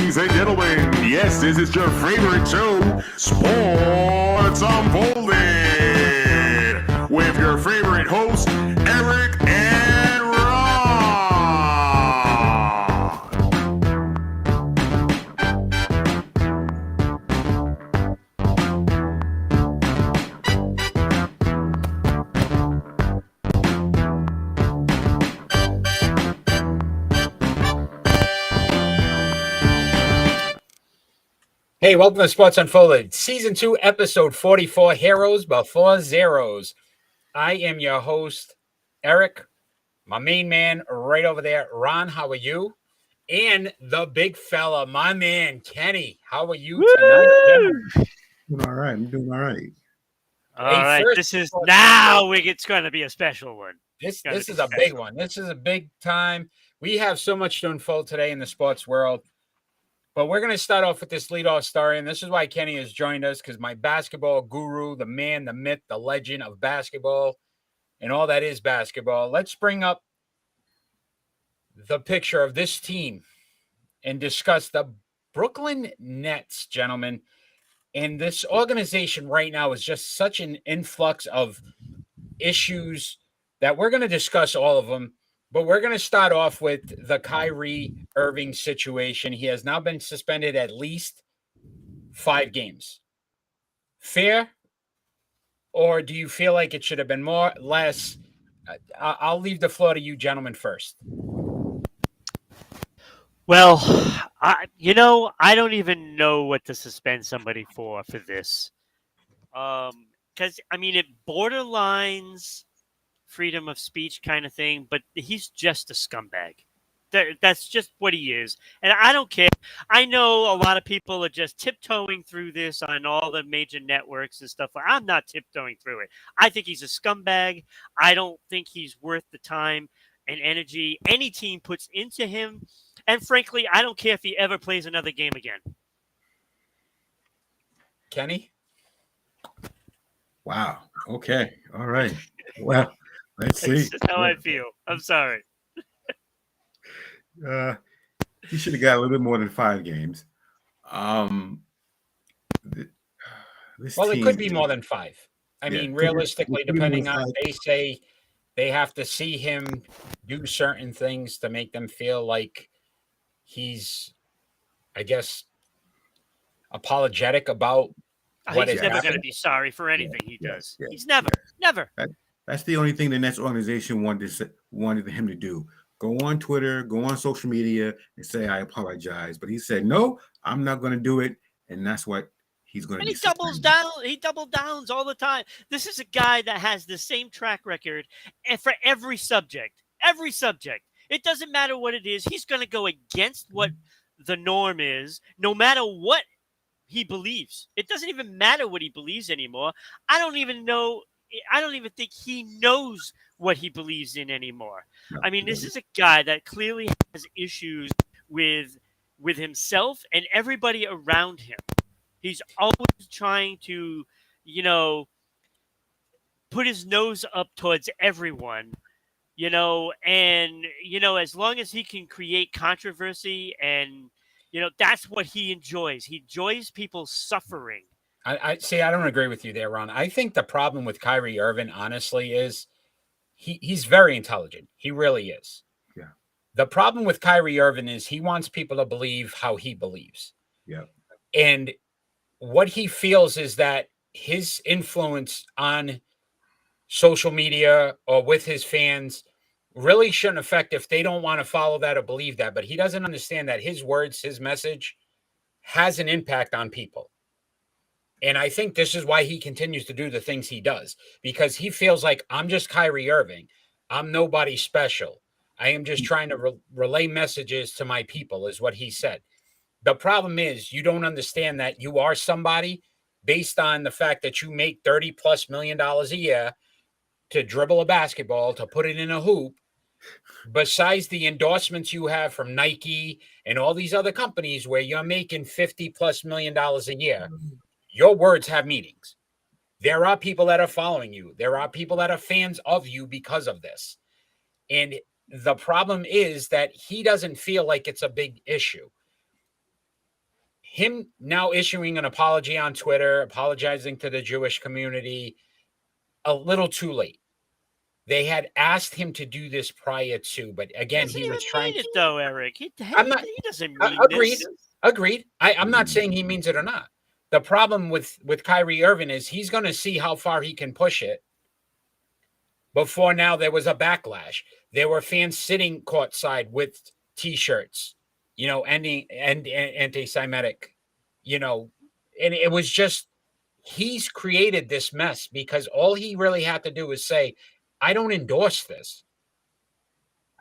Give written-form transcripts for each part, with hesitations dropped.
Ladies and gentlemen, yes, this is your favorite show, Sports Unfolded, with your favorite hosts, Eric and Ron. Hey, welcome to Sports Unfolded, Season 2, Episode 44, Heroes Before Zeros. I am your host, Eric, my main man right over there. Ron, how are you? And the big fella, my man, Kenny. How are you tonight, gentlemen? Doing all right. I'm doing all right. All right, first this is Sports now Unfolded. it's going to be a special one. This Gotta is be a big special. one. This is a big time. We have so much to unfold today in the sports world. But we're going to start off with this leadoff story, and this is why Kenny has joined us, because my basketball guru, the man, the myth, the legend of basketball, and all that is basketball. Let's bring up the picture of this team and discuss the Brooklyn Nets, gentlemen. And this organization right now is just such an influx of issues that we're going to discuss all of them. But we're going to start off with the Kyrie Irving situation. He has now been suspended at least 5 games. Fair? Or do you feel like it should have been more, less? I'll leave the floor to you gentlemen first. Well, I don't even know what to suspend somebody for this. Because, it borderlines freedom of speech kind of thing, but he's just a scumbag. That's just what he is. And I don't care. I know a lot of people are just tiptoeing through this on all the major networks and stuff. I'm not tiptoeing through it. I think he's a scumbag. I don't think he's worth the time and energy any team puts into him. And frankly, I don't care if he ever plays another game again. Kenny? Wow. Okay. All right. Well, let's see. That's just how I feel. I'm sorry. He should have got a little bit more than 5 games. It could be more than 5. I mean, realistically, depending on, they say they have to see him do certain things to make them feel like he's, I guess, apologetic about what he's has never happened. going to be sorry for anything he does. Yeah. He's never. That's the only thing the Nets organization wanted him to do. Go on Twitter, go on social media, and say, I apologize. But he said, no, I'm not going to do it. And that's what he's going to do. And he doubles down. He double downs all the time. This is a guy that has the same track record for every subject. Every subject. It doesn't matter what it is. He's going to go against what the norm is, no matter what he believes. It doesn't even matter what he believes anymore. I don't even think he knows what he believes in anymore. This is a guy that clearly has issues with himself and everybody around him. He's always trying to, put his nose up towards everyone, and, as long as he can create controversy and, that's what he enjoys. He enjoys people suffering. I don't agree with you there, Ron. I think the problem with Kyrie Irving, honestly, is he's very intelligent. He really is. Yeah. The problem with Kyrie Irving is he wants people to believe how he believes. Yeah. And what he feels is that his influence on social media or with his fans really shouldn't affect if they don't want to follow that or believe that. But he doesn't understand that his words, his message has an impact on people. And I think this is why he continues to do the things he does, because he feels like, I'm just Kyrie Irving. I'm nobody special. I am just trying to relay messages to my people, is what he said. The problem is you don't understand that you are somebody based on the fact that you make $30+ million a year to dribble a basketball, to put it in a hoop. Besides the endorsements you have from Nike and all these other companies where you're making $50+ million a year, your words have meanings. There are people that are following you. There are people that are fans of you because of this. And the problem is that he doesn't feel like it's a big issue. him now issuing an apology on Twitter, apologizing to the Jewish community, a little too late. They had asked him to do this prior to, but again, Doesn't he even was trying mean it to. though, Eric. He doesn't mean Agreed. this. Agreed. I'm not saying he means it or not. The problem with Kyrie Irving is he's going to see how far he can push it. Before now, there was a backlash. There were fans sitting courtside with T-shirts, and anti-Semitic, and it was just he's created this mess because all he really had to do was say, "I don't endorse this."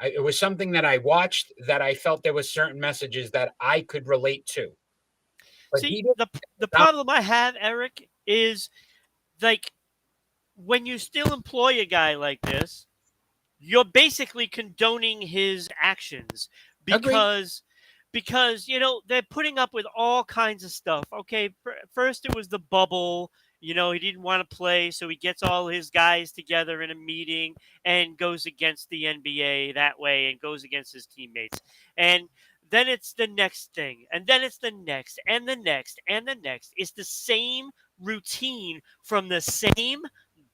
It was something that I watched that I felt there was certain messages that I could relate to. But See, he didn't. the problem I have, Eric, is like when you still employ a guy like this, you're basically condoning his actions Agreed. because they're putting up with all kinds of stuff. Okay, first it was the bubble. He didn't want to play, so he gets all his guys together in a meeting and goes against the NBA that way and goes against his teammates. And then it's the next thing, and then it's the next, and the next, and the next. It's the same routine from the same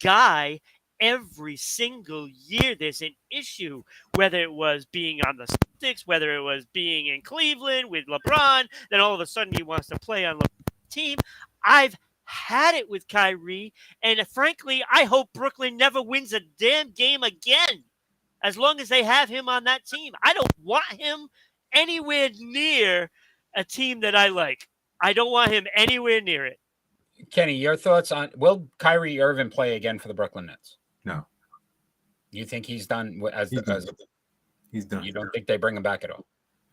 guy every single year. There's an issue, whether it was being on the Celtics, whether it was being in Cleveland with LeBron, then all of a sudden he wants to play on the team. I've had it with Kyrie, and frankly, I hope Brooklyn never wins a damn game again as long as they have him on that team. I don't want him anywhere near a team that I like. I don't want him anywhere near it. Kenny, your thoughts on will Kyrie Irving play again for the Brooklyn Nets? No. You think he's done He's done. You don't think they bring him back at all?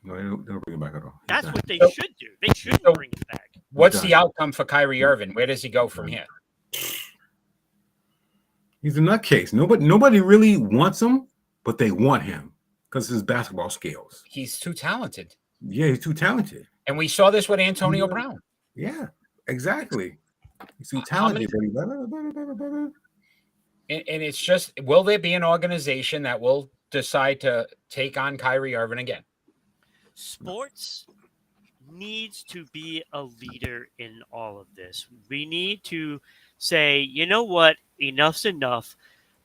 No, they don't bring him back at all. That's what they So- should do. They shouldn't so- bring him back. What's done. the outcome for Kyrie Irving? Where does he go from here? He's a nutcase. Nobody really wants him, but they want him because of his basketball skills. He's too talented. Yeah, he's too talented. And we saw this with Antonio Yeah. Brown. Yeah, exactly. He's too How many- talented. And it's just, will there be an organization that will decide to take on Kyrie Irving again? Sports needs to be a leader in all of this. We need to say, you know what, enough's enough.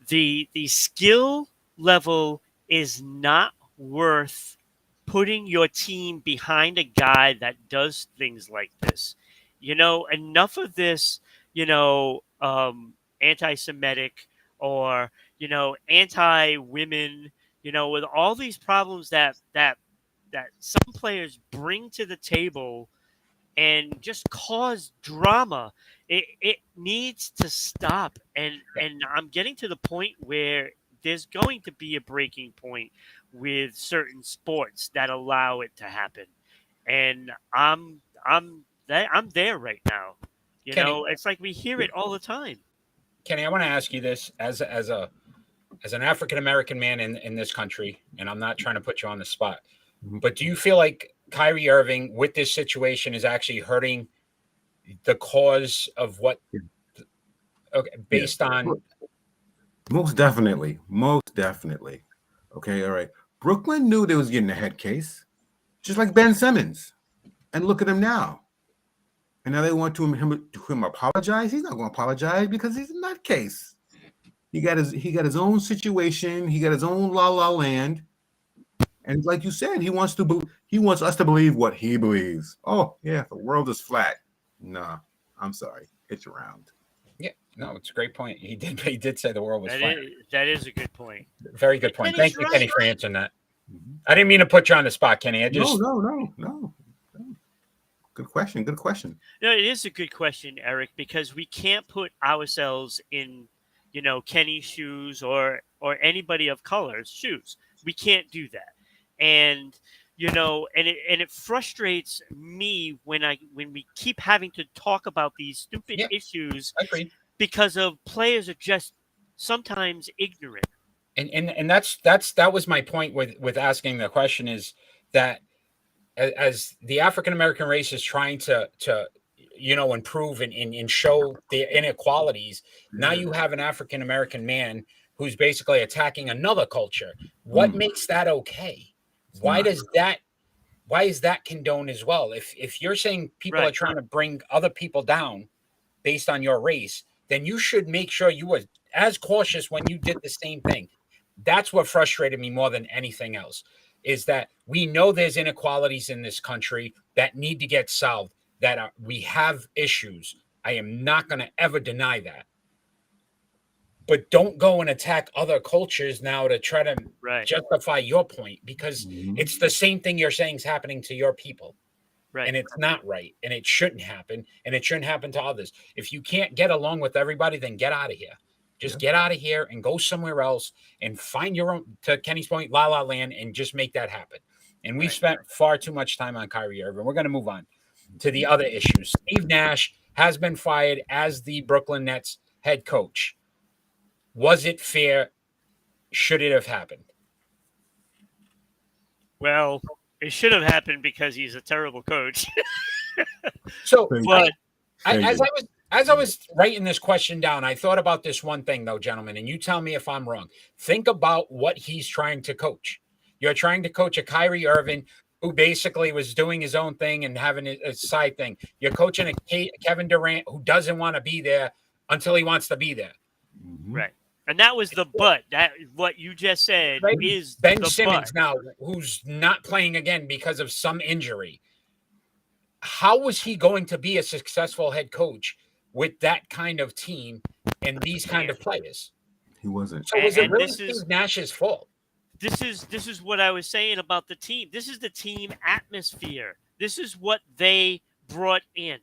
The skill level is not worth putting your team behind a guy that does things like this. Enough of this, anti-Semitic or, anti-women, with all these problems that some players bring to the table and just cause drama. It needs to stop. And I'm getting to the point where there's going to be a breaking point with certain sports that allow it to happen. And I'm there right now. Kenny- It's like we hear it all the time. Kenny, I want to ask you this as an African American man in this country, and I'm not trying to put you on the spot, but do you feel like Kyrie Irving with this situation is actually hurting the cause of what? Okay, based on Most definitely. Okay, all right. Brooklyn knew they was getting a head case, just like Ben Simmons, and look at him now. And now they want him apologize. He's not going to apologize because he's a nutcase. He got his own situation. He got his own la land. And like you said, he wants us to believe what he believes. Oh yeah, the world is flat. Nah, I'm sorry, it's round. yeah, no, it's a great point. He did say the world was flat. That is a good point. Very good point. Kenny's Thank you, right. Kenny, for answering that. I didn't mean to put you on the spot, Kenny. I just No. Good question. No, it is a good question, Eric, because we can't put ourselves in, Kenny's shoes or anybody of color's shoes. We can't do that. And it frustrates me when we keep having to talk about these stupid issues agreed. because of players are just sometimes ignorant. And that was my point with asking the question is that as the African American race is trying to improve and show the inequalities, now you have an African American man who's basically attacking another culture. What makes that okay? Why does that why is that condoned as well? If you're saying people Right. are trying to bring other people down based on your race, then you should make sure you were as cautious when you did the same thing. That's what frustrated me more than anything else, is that we know there's inequalities in this country that need to get solved, that we have issues. I am not going to ever deny that. But don't go and attack other cultures now to try to Right. justify your point, because Mhm. it's the same thing you're saying is happening to your people. Right. And it's not right, and it shouldn't happen, and it shouldn't happen to others. If you can't get along with everybody, then get out of here. Just get out of here and go somewhere else and find your own, to Kenny's point, la la land, and just make that happen. And we've Right. spent far too much time on Kyrie Irving. We're going to move on to the other issues. Steve Nash has been fired as the Brooklyn Nets head coach. Was it fair? Should it have happened? Well, it should have happened because he's a terrible coach. So, But as I was writing this question down, I thought about this one thing, though, gentlemen, and you tell me if I'm wrong. Think about what he's trying to coach. You're trying to coach a Kyrie Irving who basically was doing his own thing and having a side thing. You're coaching a Kevin Durant who doesn't want to be there until he wants to be there. Mhm. right. And that was the but. That what you just said Right? is Ben the Simmons but. now, who's not playing again because of some injury. How was he going to be a successful head coach with that kind of team and these kind of players? He wasn't. So was it And really this Steve is Nash's fault? this is what I was saying about the team. This is the team atmosphere. This is what they brought in.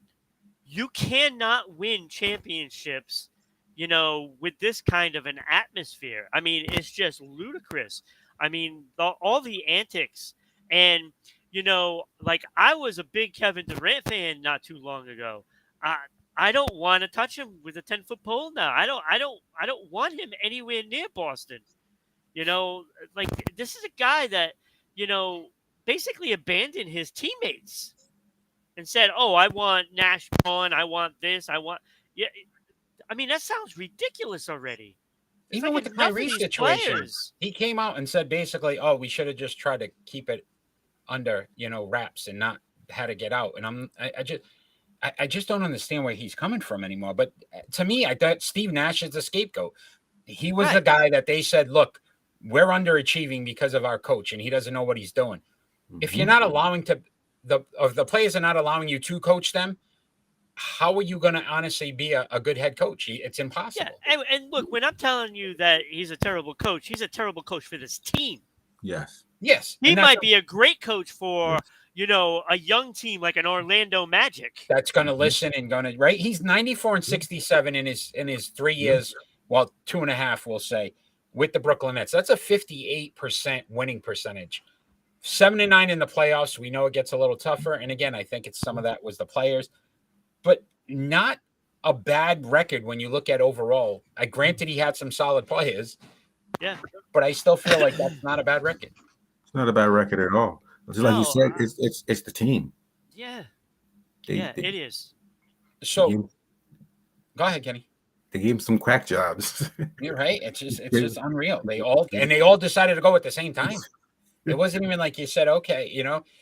You cannot win championships, with this kind of an atmosphere. I mean, it's just ludicrous. I mean, all the antics and like I was a big Kevin Durant fan not too long ago. I don't want to touch him with a 10-foot pole now. I don't want him anywhere near Boston. Like this is a guy that, basically abandoned his teammates and said, "Oh, I want Nash on. I want this. I want." Yeah, I mean that sounds ridiculous already. There's Even like with the enough of Kyrie these situation, players. he came out and said basically, "Oh, we should have just tried to keep it under, wraps and not had to get out." And I just don't understand where he's coming from anymore. But to me, I thought Steve Nash is the scapegoat. He was the Right. guy that they said, "Look, we're underachieving because of our coach, and he doesn't know what he's doing." If you're Mhm. not allowing the players are not allowing you to coach them, how are you going to honestly be a good head coach? It's Yeah, impossible. and look, when I'm telling you that he's a terrible coach, he's a terrible coach for this team. Yes. Yes, He and that's might be a great coach for, Yes. a young team like an Orlando Magic. going to Mhm. listen and going to right. He's 94 and 67 in his 3 years. Well, 2.5, we'll say, with the Brooklyn Nets. That's a 58% winning percentage. 7-9 in the playoffs. We know it gets a little tougher. And again, I think it's some of that was the players, but not a bad record when you look at overall. I granted he had some solid players, Yeah. but I still feel like that's not a bad record. It's not a bad record at all. Just like you No, said, it's the team. Yeah. They, Yeah, they, it is. So gave, go ahead, Kenny. they gave him some crack jobs. You're right. It's just unreal. They all decided to go at the same time. It wasn't even like you said, okay,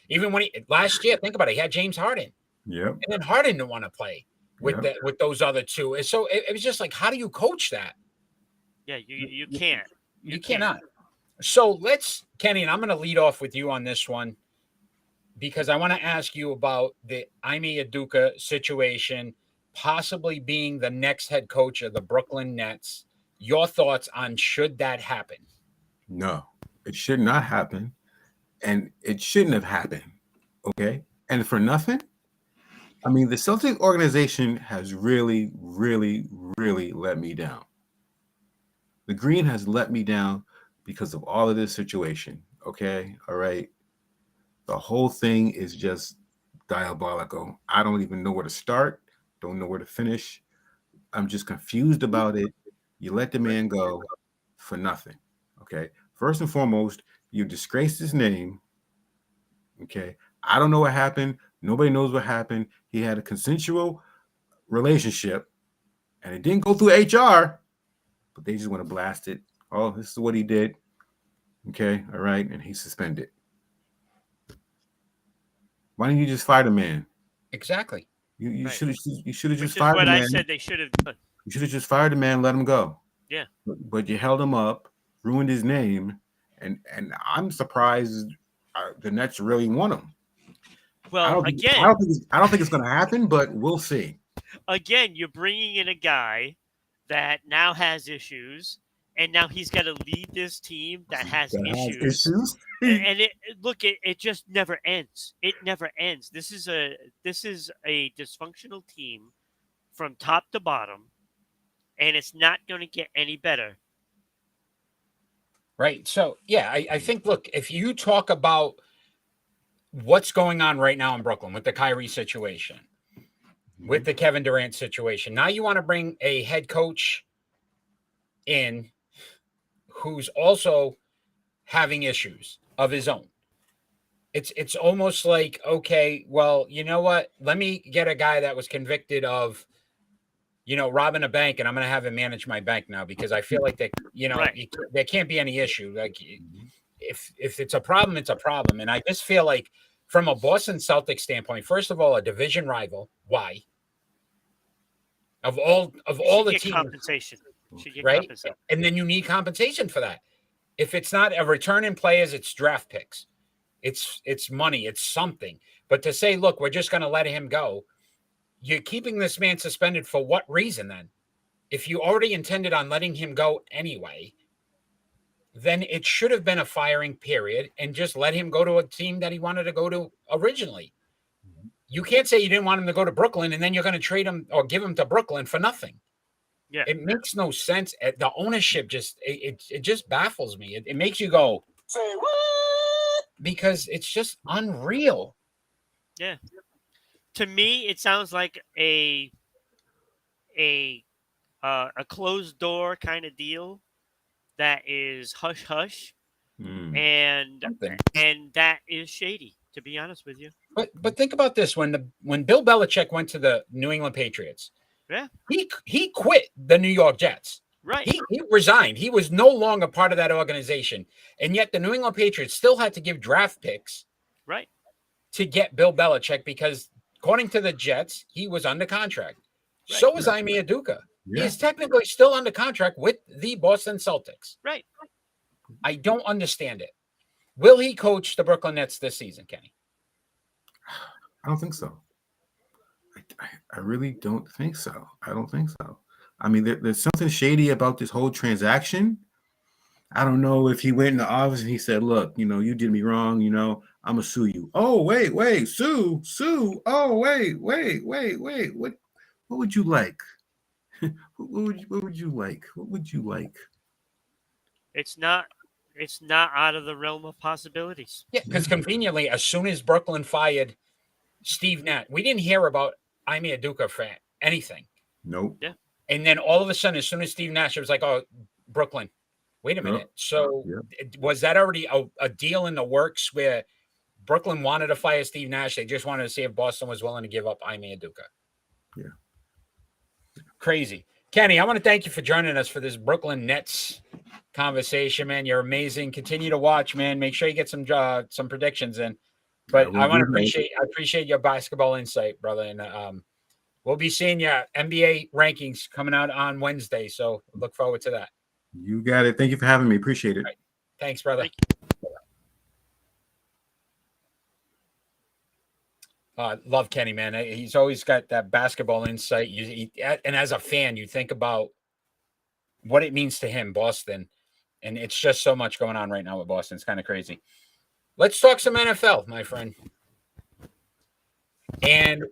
even when last year, think about it, he had James Harden. Yep. And then Harden didn't want to play with Yep. with those other two. And so it was just like, how do you coach that? Yeah, you can't. You cannot. So Kenny, and I'm going to lead off with you on this one because I want to ask you about the Ime Udoka situation, possibly being the next head coach of the Brooklyn Nets. Your thoughts on should that happen? No, it should not happen. And it shouldn't have happened. Okay. And for nothing, I mean, the Celtics organization has really, really, really let me down. The Green has let me down because of all of this situation. Okay. All right. The whole thing is just diabolical. I don't even know where to start. Don't know where to finish. I'm just confused about it. You let the man go for nothing. Okay. First and foremost, you disgraced his name. Okay. I don't know what happened. Nobody knows what happened. He had a consensual relationship and it didn't go through HR, but they just want to blast it. Oh, this is what he did. Okay. All right. And he's suspended. Why didn't you just fire the man? Exactly. You Right. should have just Which is fired what the I man. said they should have done. You should have just fired the man, and let him go. Yeah. But you held him up, ruined his name, and I'm surprised the Nets really want him. Well, I don't think it's going to happen, but we'll see. Again, you're bringing in a guy that now has issues, and now he's got to lead this team that has issues. And it just never ends. It never ends. This is a dysfunctional team from top to bottom, and it's not going to get any better. Right. So, yeah, I think, look, if you talk about what's going on right now in Brooklyn with the Kyrie situation, with the Kevin Durant situation, now you want to bring a head coach in who's also having issues of his own. It's almost like, okay, well, you know what? Let me get a guy that was convicted of, robbing a bank, and I'm going to have him manage my bank now because I feel like that, Right. there can't be any issue. Like, if it's a problem, it's a problem. And I just feel like from a Boston Celtics standpoint, first of all, a division rival. Why? Of all the teams, compensation. Should get right? compensation. And then you need compensation for that. If it's not a return in players, it's draft picks. It's money. It's something. But to say, look, we're just going to let him go. You're keeping this man suspended for what reason then? If you already intended on letting him go anyway, then it should have been a firing period and just let him go to a team that he wanted to go to originally. You can't say you didn't want him to go to Brooklyn and then you're going to trade him or give him to Brooklyn for nothing. Yeah. It makes no sense. The ownership just it just baffles me. It makes you go, say what? Because it's just unreal. Yeah. To me, it sounds like a closed door kind of deal that is hush hush, and that is shady. To be honest with you. But think about this: when Bill Belichick went to the New England Patriots, yeah, he quit the New York Jets. Right. He resigned. He was no longer part of that organization, and yet the New England Patriots still had to give draft picks, right, to get Bill Belichick because, according to the Jets, he was under contract. Right. So is Ime Udoka. Yeah. He's technically still under contract with the Boston Celtics. Right. I don't understand it. Will he coach the Brooklyn Nets this season, Kenny? I don't think so. I really don't think so. I don't think so. I mean, there's something shady about this whole transaction. I don't know if he went in the office and he said, look, you did me wrong. I'm going to sue you. Oh, wait, sue. Oh, wait. What would you like? What would you like? What would you like? It's not out of the realm of possibilities. Yeah, because conveniently, as soon as Brooklyn fired Steve Nash, we didn't hear about Ime Udoka for anything. Nope. Yeah. And then all of a sudden, as soon as Steve Nash was like, oh, Brooklyn, wait a minute. So was that already a deal in the works where Brooklyn wanted to fire Steve Nash? They just wanted to see if Boston was willing to give up Ime Udoka. Yeah. Crazy. Kenny, I want to thank you for joining us for this Brooklyn Nets conversation, man. You're amazing. Continue to watch, man. Make sure you get some predictions in. But I want to appreciate your basketball insight, brother. And we'll be seeing your NBA rankings coming out on Wednesday. So look forward to that. You got it. Thank you for having me. Appreciate it. Right. Thanks, brother. Love Kenny, man. He's always got that basketball insight. And as a fan, you think about what it means to him, Boston. And it's just so much going on right now with Boston. It's kind of crazy. Let's talk some NFL, my friend. And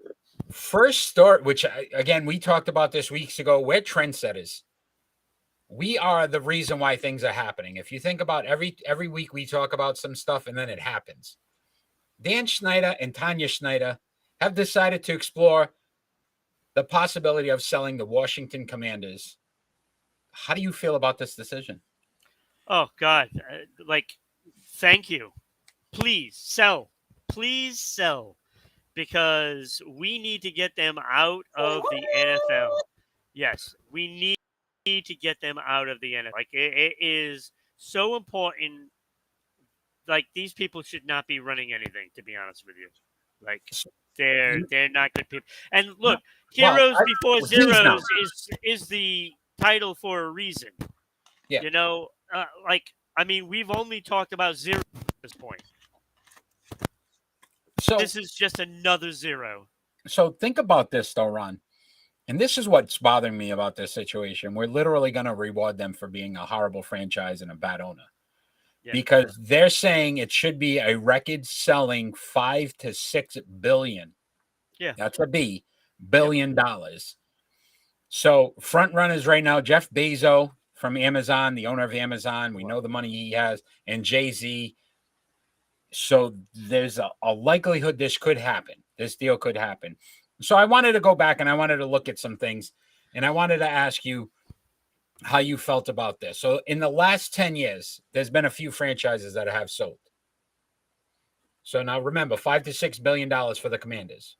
first start, which, again, we talked about this weeks ago, we're trendsetters. We are the reason why things are happening. If you think about every week we talk about some stuff and then it happens. Dan Snyder and Tanya Snyder have decided to explore the possibility of selling the Washington Commanders. How do you feel about this decision? Oh, God. Thank you. Please sell. Please sell. Because we need to get them out of the NFL. Yes, we need to get them out of the NFL. It is so important. These people should not be running anything, to be honest with you. Like So- they're not good people. And look, Well, heroes before well, he's not. zeros is the title for a reason. Yeah. You know, like I mean, we've only talked about zero at this point. So This is just another zero. so think about this though, Ron. And this is what's bothering me about this situation. We're literally going to reward them for being a horrible franchise and a bad owner. Yeah. Because they're saying it should be a record selling 5 to 6 billion. Yeah. That's a B, billion dollars. So front runners right now, Jeff Bezos from Amazon, the owner of Amazon. We know the money he has, and Jay-Z. So there's a likelihood this could happen. This deal could happen. So I wanted to go back and I wanted to look at some things, and I wanted to ask you how you felt about this. So in the last 10 years, there's been a few franchises that have sold. So now remember, $5 to $6 billion for the Commanders.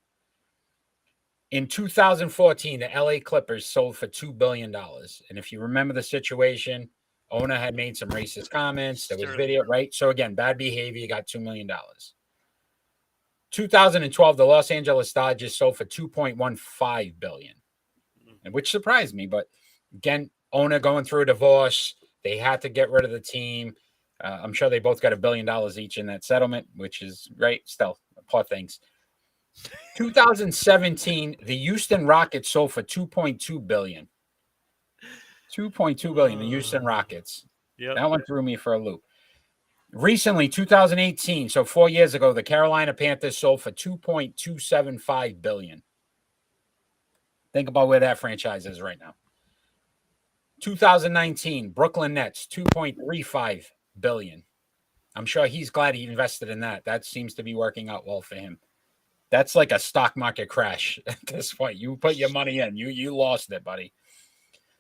In 2014, the LA Clippers sold for $2 billion. And if you remember the situation, owner had made some racist comments. There was video, right? So again, bad behavior, you got $2 million. 2012, the Los Angeles Dodgers sold for $2.15 billion, which surprised me. But again, owner going through a divorce, they had to get rid of the team. I'm sure they both got $1 billion each in that settlement, which is right. Still, poor things. 2017, the Houston Rockets sold for $2.2 billion. $2.2 billion, the Houston Rockets. Yep. That one threw me for a loop. Recently, 2018, so 4 years ago, the Carolina Panthers sold for $2.275 billion. Think about where that franchise is right now. 2019, Brooklyn Nets, $2.35 billion. I'm sure he's glad he invested in that. That seems to be working out well for him. That's like a stock market crash at this point. You put your money in, you lost it, buddy.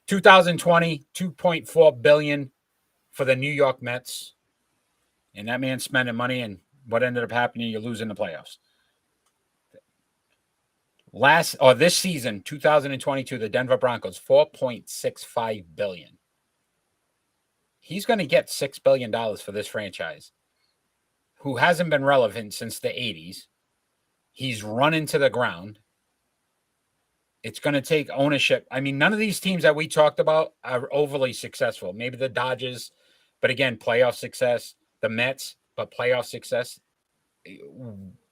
2020, $2.4 billion for the New York Mets. And that man's spending money, and what ended up happening, you're losing the playoffs. This season, 2022, the Denver Broncos, $4.65 billion. He's going to get $6 billion for this franchise, who hasn't been relevant since the 80s. He's run into the ground. It's going to take ownership. I mean, none of these teams that we talked about are overly successful. Maybe the Dodgers, but again, playoff success. The Mets, but playoff success.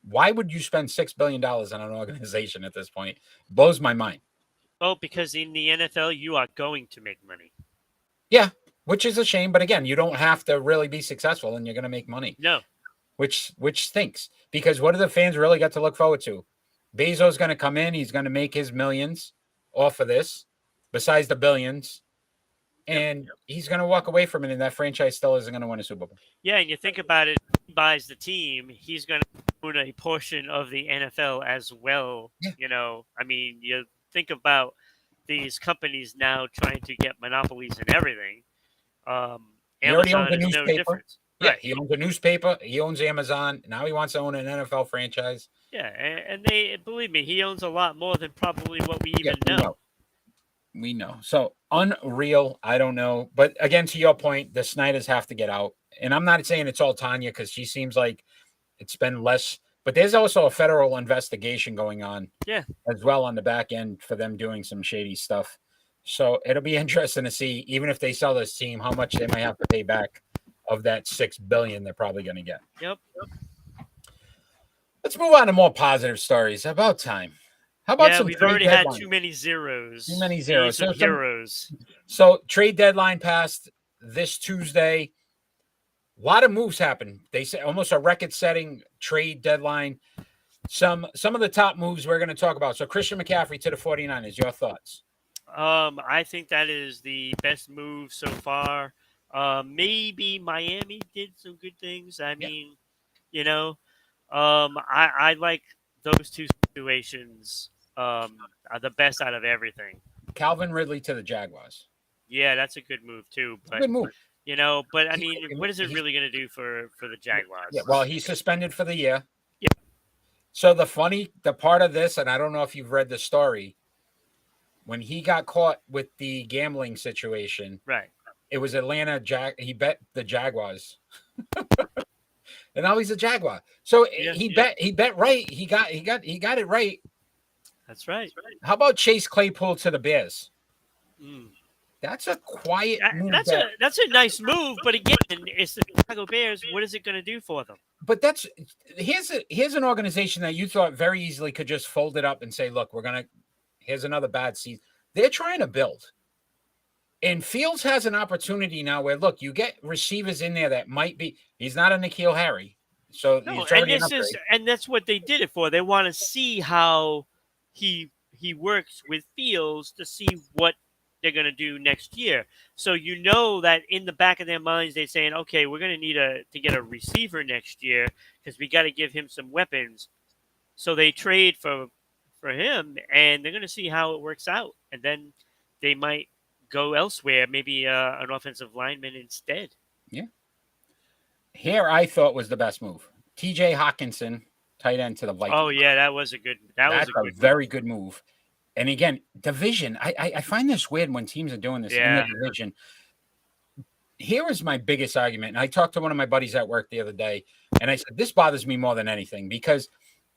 Why would you spend $6 billion on an organization at this point? Blows my mind. Oh, because in the NFL, you are going to make money. Yeah, which is a shame. But again, you don't have to really be successful and you're going to make money. No. Which stinks, because what do the fans really got to look forward to? Bezos is going to come in. He's going to make his millions off of this, besides the billions. And he's going to walk away from it, and that franchise still isn't going to win a Super Bowl. Yeah, and you think about it, he buys the team, he's going to own a portion of the NFL as well. Yeah. You know, I mean, you think about these companies now trying to get monopolies in everything. He already owns Amazon a is no newspaper. different. Yeah, Right. he owns a newspaper. He owns Amazon. Now he wants to own an NFL franchise. Yeah, and they, believe me, he owns a lot more than probably what we even know. We know. So unreal. I don't know. But again, to your point, the Snyders have to get out. And I'm not saying it's all Tanya, because she seems like it's been less. But there's also a federal investigation going on as well on the back end for them doing some shady stuff. So it'll be interesting to see, even if they sell this team, how much they might have to pay back of that $6 billion they're probably going to get. Yep. Let's move on to more positive stories. About time. How about some we've trade already deadline? had too many zeros. Too many zeros. Some heroes. So trade deadline passed this Tuesday. A lot of moves happened. They say almost a record-setting trade deadline. Some of the top moves we're going to talk about. So Christian McCaffrey to the 49ers. Your thoughts? I think that is the best move so far. Maybe Miami did some good things. I mean, you know, I like those two situations are the best out of everything. Calvin Ridley to the Jaguars. Yeah, that's a good move too. But Good move. you know, but I mean, what is it really going to do for the Jaguars? Yeah, well, he's suspended for the year. Yeah. So the part of this, and I don't know if you've read the story, when he got caught with the gambling situation, Right. it was Atlanta. He bet the Jaguars. and now he's a Jaguar. So Yeah, he bet right. He got it right. That's right. How about Chase Claypool to the Bears? Mm. That's a quiet move. That's a nice move, but again, it's the Chicago Bears. What is it going to do for them? But here's an organization that you thought very easily could just fold it up and say, look, here's another bad season. They're trying to build. And Fields has an opportunity now where, look, you get receivers in there that might be. He's not a N'Keal Harry, so No, it's and already an this upgrade. is and that's what they did it for. They want to see how he works with Fields to see what they're going to do next year. So you know that in the back of their minds, they're saying, okay, we're going to need to get a receiver next year because we got to give him some weapons. So they trade for him, and they're going to see how it works out, and then they might go elsewhere, maybe an offensive lineman instead. Yeah. Here I thought was the best move. T.J. Hawkinson, tight end to the Vikings. Oh yeah, that was a very good move. And again, division. I find this weird when teams are doing this in the division. Here is my biggest argument. And I talked to one of my buddies at work the other day, and I said, this bothers me more than anything because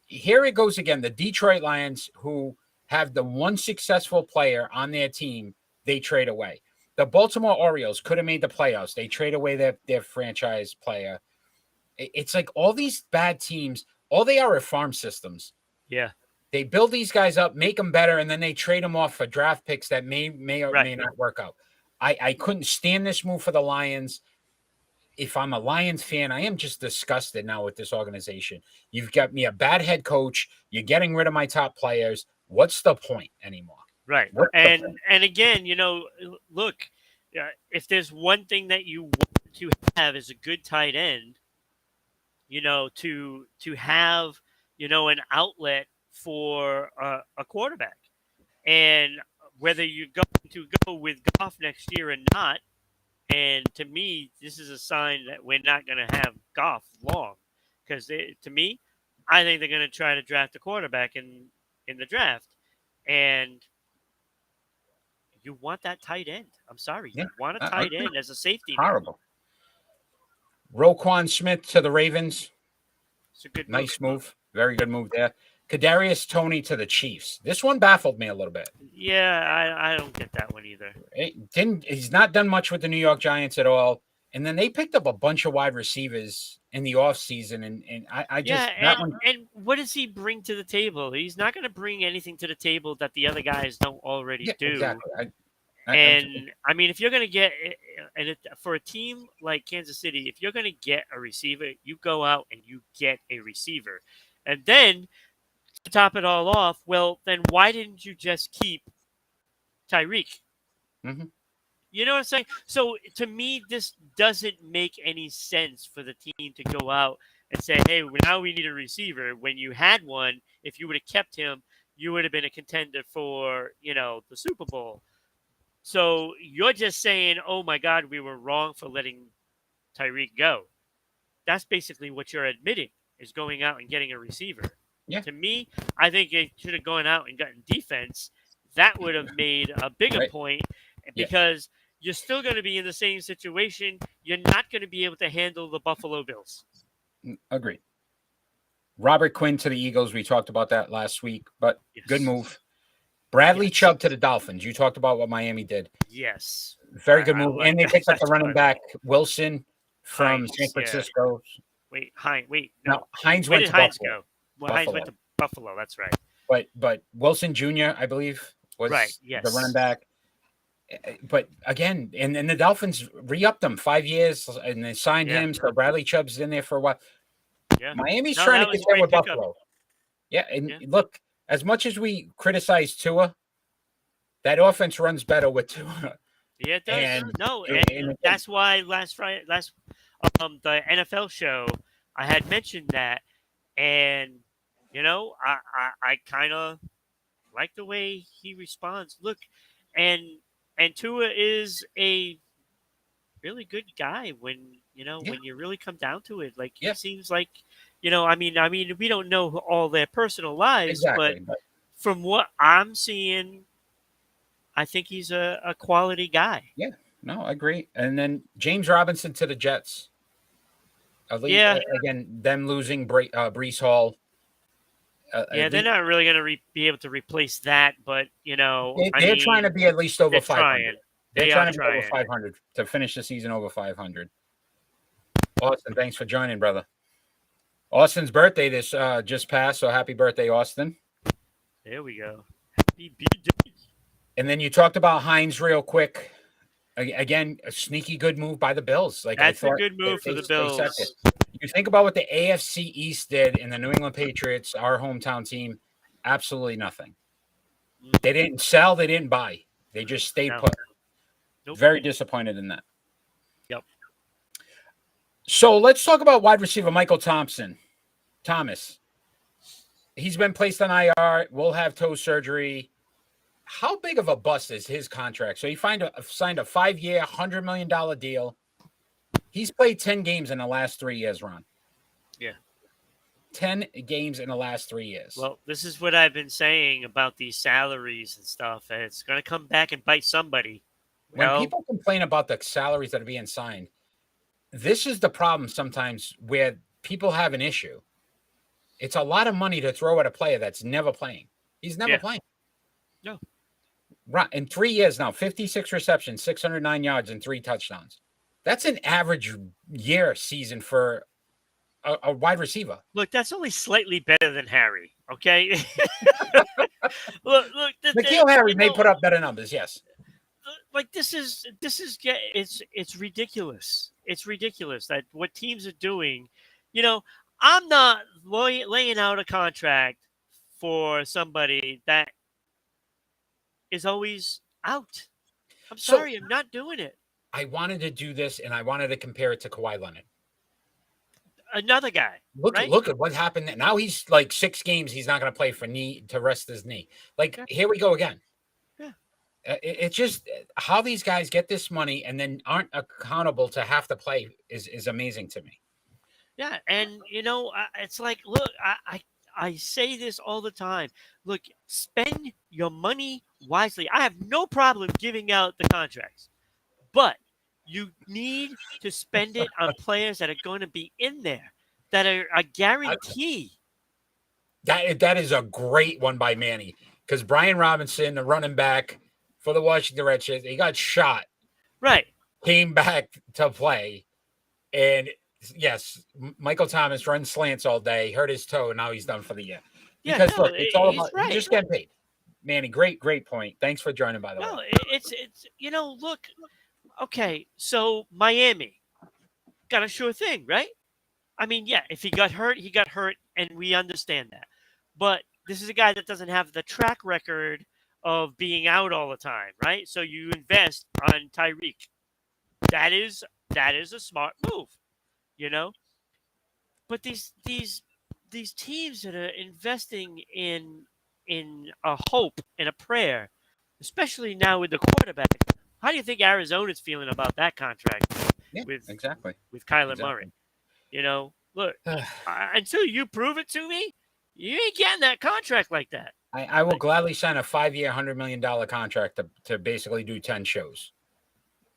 here it goes again. The Detroit Lions, who have the one successful player on their team, they trade away. The Baltimore Orioles could have made the playoffs. They trade away their franchise player. It's like all these bad teams, all they are farm systems. Yeah. They build these guys up, make them better, and then they trade them off for draft picks that may or may not work out. I couldn't stand this move for the Lions. If I'm a Lions fan, I am just disgusted now with this organization. You've got me a bad head coach. You're getting rid of my top players. What's the point anymore? Right. And again, look, if there's one thing that you want to have is a good tight end, to have, an outlet for a quarterback. And whether you're going to go with Goff next year or not, and to me, this is a sign that we're not going to have Goff long. Because to me, I think they're going to try to draft a quarterback in the draft. And you want that tight end. I'm sorry. You want a tight end as a safety. Horrible. Roquan Smith to the Ravens. It's a good nice move. Very good move there. Kadarius Toney to the Chiefs. This one baffled me a little bit. Yeah, I don't get that one either. He's not done much with the New York Giants at all. And then they picked up a bunch of wide receivers in the offseason. And I just and what does he bring to the table? He's not going to bring anything to the table that the other guys don't already do. Exactly. I mean, if you're going to get for a team like Kansas City, if you're going to get a receiver, you go out and you get a receiver. And then to top it all off, well, then why didn't you just keep Tyreek? Mm-hmm. You know what I'm saying? So to me, this doesn't make any sense for the team to go out and say, hey, now we need a receiver. When you had one, if you would have kept him, you would have been a contender for, the Super Bowl. So you're just saying, oh, my God, we were wrong for letting Tyreek go. That's basically what you're admitting, is going out and getting a receiver. Yeah. To me, I think it should have gone out and gotten defense. That would have made a bigger point because you're still going to be in the same situation. You're not going to be able to handle the Buffalo Bills. Agreed. Robert Quinn to the Eagles. We talked about that last week, but good move. Bradley Chubb to the Dolphins. You talked about what Miami did. Yes. Very good move. And they picked up the running back, Wilson from Hines, San Francisco. Hines went to Hines Buffalo. go? Well, Hines went to Buffalo. That's right. But Wilson Jr., I believe, was the running back. But again, and the Dolphins re-upped him 5 years, and they signed him. So Bradley Chubb's in there for a while. Yeah. Miami's trying to contend with Buffalo. Yeah, and look, as much as we criticize Tua, that offense runs better with Tua. Yeah, it does. And that's why the NFL show, I had mentioned that, and I kind of like the way he responds. Look, and Tua is a really good guy when you really come down to it. Like he seems like, I mean, we don't know all their personal lives, but from what I'm seeing, I think he's a quality guy. Yeah, no, I agree. And then James Robinson to the Jets. At least, Yeah. again, them losing Brees Hall. Yeah, they're not really going to be able to replace that, but They're trying to be at least over they're 500. trying. They're They trying are to be over trying. 500 to finish the season over 500. Austin, thanks for joining, brother. Austin's birthday this just passed, so happy birthday, Austin. There we go. Happy birthday. And then you talked about Hines real quick. Again, a sneaky good move by the Bills. Like That's I thought, a good move for the Bills. You think about what the AFC East did in the New England Patriots, our hometown team, absolutely nothing. They didn't sell, they didn't buy. They just stayed put. Nope. Very disappointed in that. Yep. So let's talk about wide receiver Michael Thomas. He's been placed on IR. Will have toe surgery. How big of a bust is his contract? So he signed a 5-year, $100 million deal. He's played 10 games in the last 3 years, Ron. Yeah. 10 games in the last 3 years. Well, this is what I've been saying about these salaries and stuff, and it's going to come back and bite somebody. When people complain about the salaries that are being signed, this is the problem sometimes where people have an issue. It's a lot of money to throw at a player that's never playing. He's never playing. No. Right. In 3 years now, 56 receptions, 609 yards, and 3 touchdowns. That's an average year season for a wide receiver. Look, that's only slightly better than Harry. Okay. look. N'Keal Harry may put up better numbers. Yes. Like it's ridiculous. It's ridiculous that what teams are doing. I'm not laying out a contract for somebody that is always out. I'm sorry, I'm not doing it. I wanted to do this, and I wanted to compare it to Kawhi Leonard. Another guy. Look at what happened. Now he's like 6 games. He's not going to play to rest his knee. Here we go again. Yeah. It's just how these guys get this money and then aren't accountable to have to play is amazing to me. Yeah, and it's like, look, I say this all the time. Look, spend your money wisely. I have no problem giving out the contracts, but you need to spend it on players that are going to be in there, that are a guarantee. That is a great one by Manny, because Brian Robinson, the running back for the Washington Redskins, he got shot. Right. Came back to play, and yes, Michael Thomas runs slants all day, hurt his toe, and now he's done for the year. Because look, it's all about you just get paid. Manny, great point. Thanks for joining, by the way. No, it's look, okay, so Miami got a sure thing, right? I mean, yeah, if he got hurt, and we understand that. But this is a guy that doesn't have the track record of being out all the time, right? So you invest on Tyreek. That is a smart move. But these teams that are investing in a hope and a prayer, especially now with the quarterback, how do you think Arizona's feeling about that contract with Kyler Murray? Look, until you prove it to me, you ain't getting that contract like that. I will gladly sign a 5-year, $100 million contract to basically do 10 shows.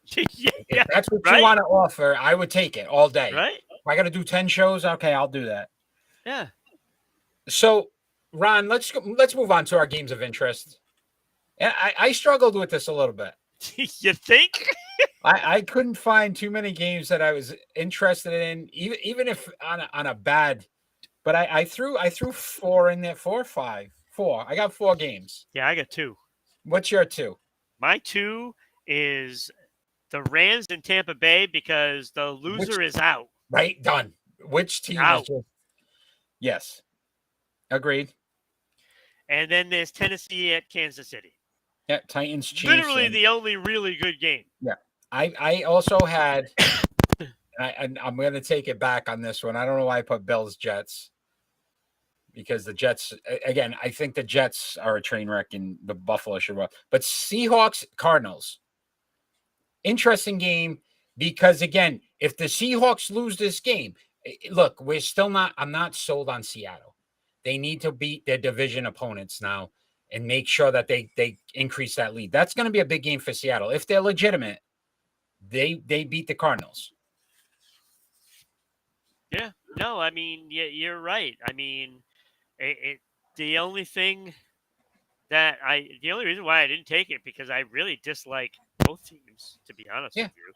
If that's what you want to offer, I would take it all day. Right? If I got to do 10 shows, okay, I'll do that. Yeah. So, Ron, let's move on to our games of interest. I struggled with this a little bit. You think? I couldn't find too many games that I was interested in, even if on a bad. But I threw 4 in there, 4 or 5. 4. I got 4 games. Yeah, I got 2. What's your 2? My 2 is the Rams in Tampa Bay because the loser is out. Right, done. Which team is just... Yes, agreed. And then there's Tennessee at Kansas City. Yeah, Titans, Chiefs. Literally the only really good game. Yeah, I also had. I'm going to take it back on this one. I don't know why I put Bills Jets, because the Jets, again, I think the Jets are a train wreck and the Buffalo should win. But Seahawks Cardinals, interesting game, because again, if the Seahawks lose this game, look, I'm not sold on Seattle. They need to beat their division opponents now and make sure that they increase that lead. That's going to be a big game for Seattle. If they're legitimate, they beat the Cardinals. No, I mean, yeah, you're right. I mean, the only thing the only reason why I didn't take it because I really dislike both teams, to be honest Yeah. with you.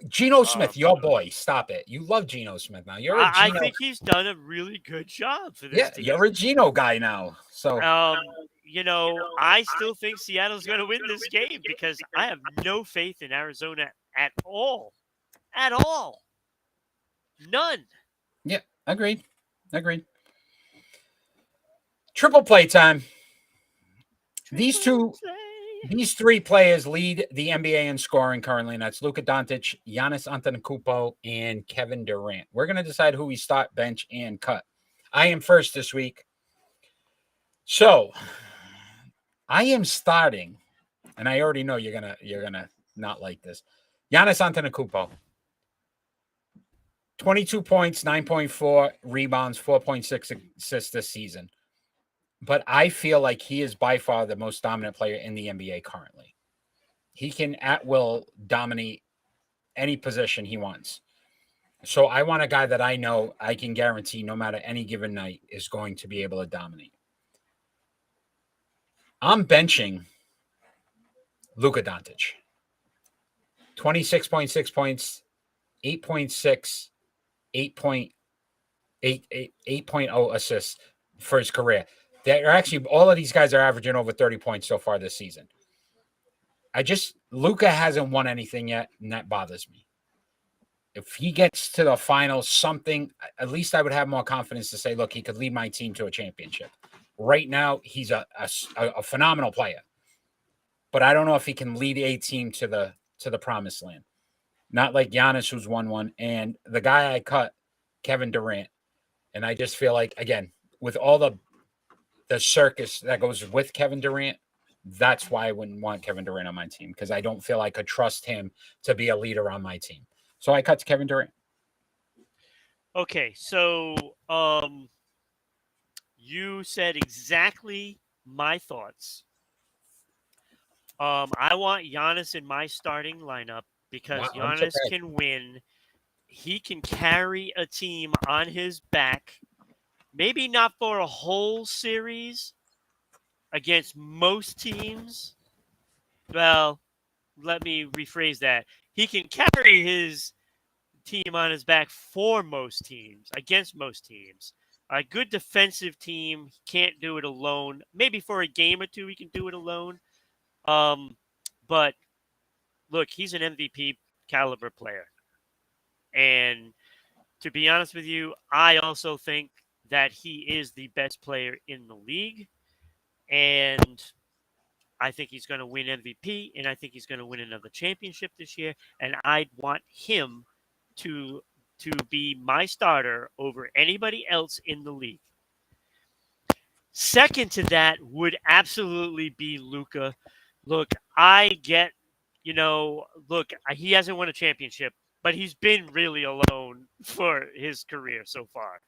Geno Um, Smith, your boy. Stop it. You love Geno Smith now. You're a I Geno. think he's done a really good job for this Yeah, team. you're a Geno guy now. So I still think Seattle's going to win this game because I have no faith in Arizona at all. At all. None. yeah, agreed. Triple play time. These three players lead the NBA in scoring currently, and that's Luka Doncic, Giannis Antetokounmpo, and Kevin Durant. We're going to decide who we start, bench, and cut. I am first this week. So I am starting, and I already know you're gonna not like this. Giannis Antetokounmpo. 22 points, 9.4 rebounds, 4.6 assists this season. But I feel like he is by far the most dominant player in the NBA currently. He can at will dominate any position he wants. So I want a guy that I know I can guarantee no matter any given night is going to be able to dominate. I'm benching Luka Doncic. 26.6 points, 8.6, 8.0 assists for his career. They're actually all of these guys are averaging over 30 points so far this season. Luka hasn't won anything yet, and that bothers me. If he gets to the finals, at least I would have more confidence to say, look, he could lead my team to a championship. Right now, he's a phenomenal player, but I don't know if he can lead a team to the promised land. Not like Giannis, who's won one, and the guy I cut, Kevin Durant, and I just feel like, again, with all the circus that goes with Kevin Durant, that's why I wouldn't want Kevin Durant on my team, because I don't feel I could trust him to be a leader on my team. So I cut to Kevin Durant. Okay, so you said exactly my thoughts. I want Giannis in my starting lineup because Wow, Giannis can win. He can carry a team on his back. Maybe not for a whole series against most teams. Well, let me rephrase that. He can carry his team on his back for most teams, against most teams. A good defensive team, he can't do it alone. Maybe for a game or two, he can do it alone. But look, he's an MVP caliber player. And to be honest with you, I also think that he is the best player in the league. And I think he's going to win MVP, and I think he's going to win another championship this year. And I'd want him to be my starter over anybody else in the league. Second to that would absolutely be Luka. Look, he hasn't won a championship, but he's been really alone for his career so far.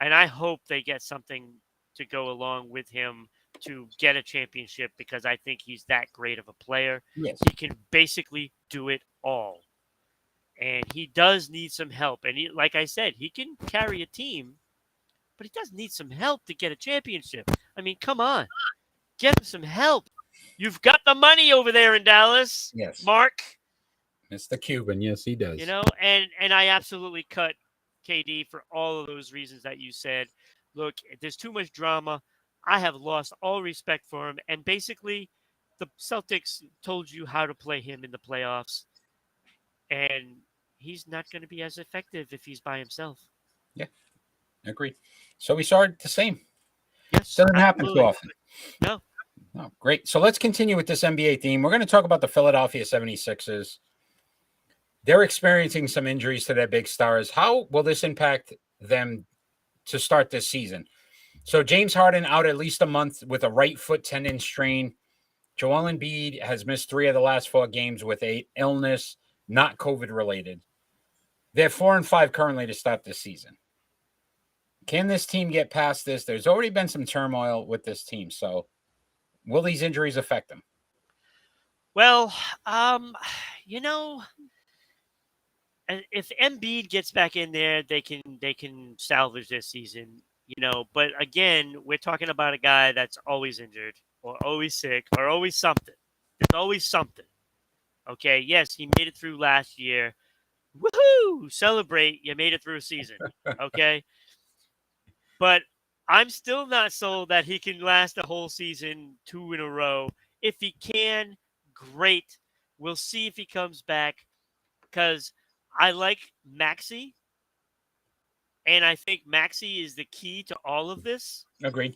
And I hope they get something to go along with him to get a championship because I think he's that great of a player. Yes. He can basically do it all. And he does need some help. And like I said, he can carry a team, but he does need some help to get a championship. I mean, come on. Get him some help. You've got the money over there in Dallas. Yes. Mark. Mr. Cuban, yes, he does. And I absolutely cut KD for all of those reasons that you said. Look, there's too much drama. I have lost all respect for him. And basically, the Celtics told you how to play him in the playoffs. And he's not going to be as effective if he's by himself. Yeah, agreed. So we started the same. Yes, doesn't happen too often. No. Oh, great. So let's continue with this NBA theme. We're going to talk about the Philadelphia 76ers. They're experiencing some injuries to their big stars. How will this impact them to start this season? So James Harden out at least a month with a right foot tendon strain. Joel Embiid has missed 3 of the last 4 games with a illness, not COVID related. They're 4-5 currently to start this season. Can this team get past this? There's already been some turmoil with this team. So will these injuries affect them? Well, if Embiid gets back in there, they can salvage their season, But again, we're talking about a guy that's always injured or always sick or always something. There's always something. Okay, yes, he made it through last year. Woohoo! Celebrate, you made it through a season. Okay, but I'm still not sold that he can last a whole season, 2 in a row. If he can, great. We'll see if he comes back because I like Maxi, and I think Maxi is the key to all of this. Agreed.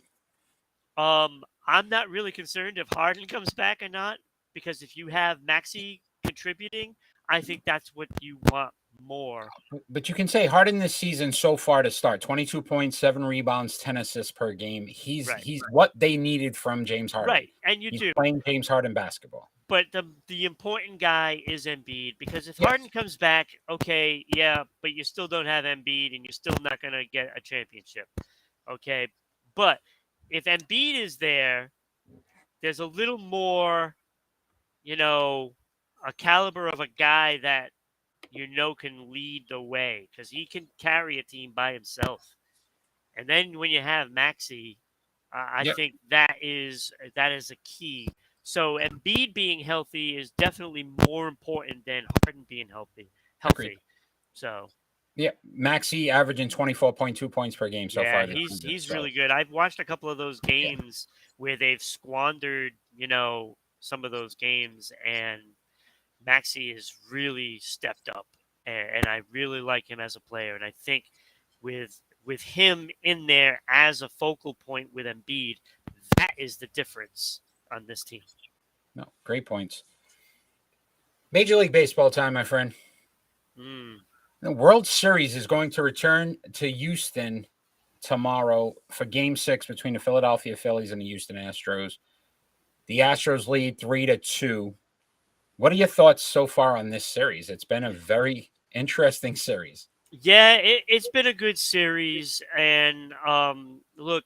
I'm not really concerned if Harden comes back or not, because if you have Maxi contributing, I think that's what you want more. But you can say Harden this season so far to start 22 points, 7 rebounds, 10 assists per game. He's what they needed from James Harden. Right, and he's playing James Harden basketball. But the important guy is Embiid, because if Harden comes back, okay, yeah, but you still don't have Embiid and you're still not going to get a championship. Okay, but if Embiid is there, there's a little more, a caliber of a guy that can lead the way, because he can carry a team by himself. And then when you have Maxi, I think that is a key. So Embiid being healthy is definitely more important than Harden being healthy. Agreed. So yeah, Maxi averaging 24.2 points per game so far. He's really good. I've watched a couple of those games where they've squandered, some of those games, and Maxi has really stepped up, and I really like him as a player. And I think with him in there as a focal point with Embiid, that is the difference on this team. No, great points. Major League Baseball time, my friend. The World Series is going to return to Houston tomorrow for Game 6 between the Philadelphia Phillies and the Houston Astros. The Astros lead 3-2. What are your thoughts so far on this series? It's been a very interesting series. Yeah, it's been a good series, and look,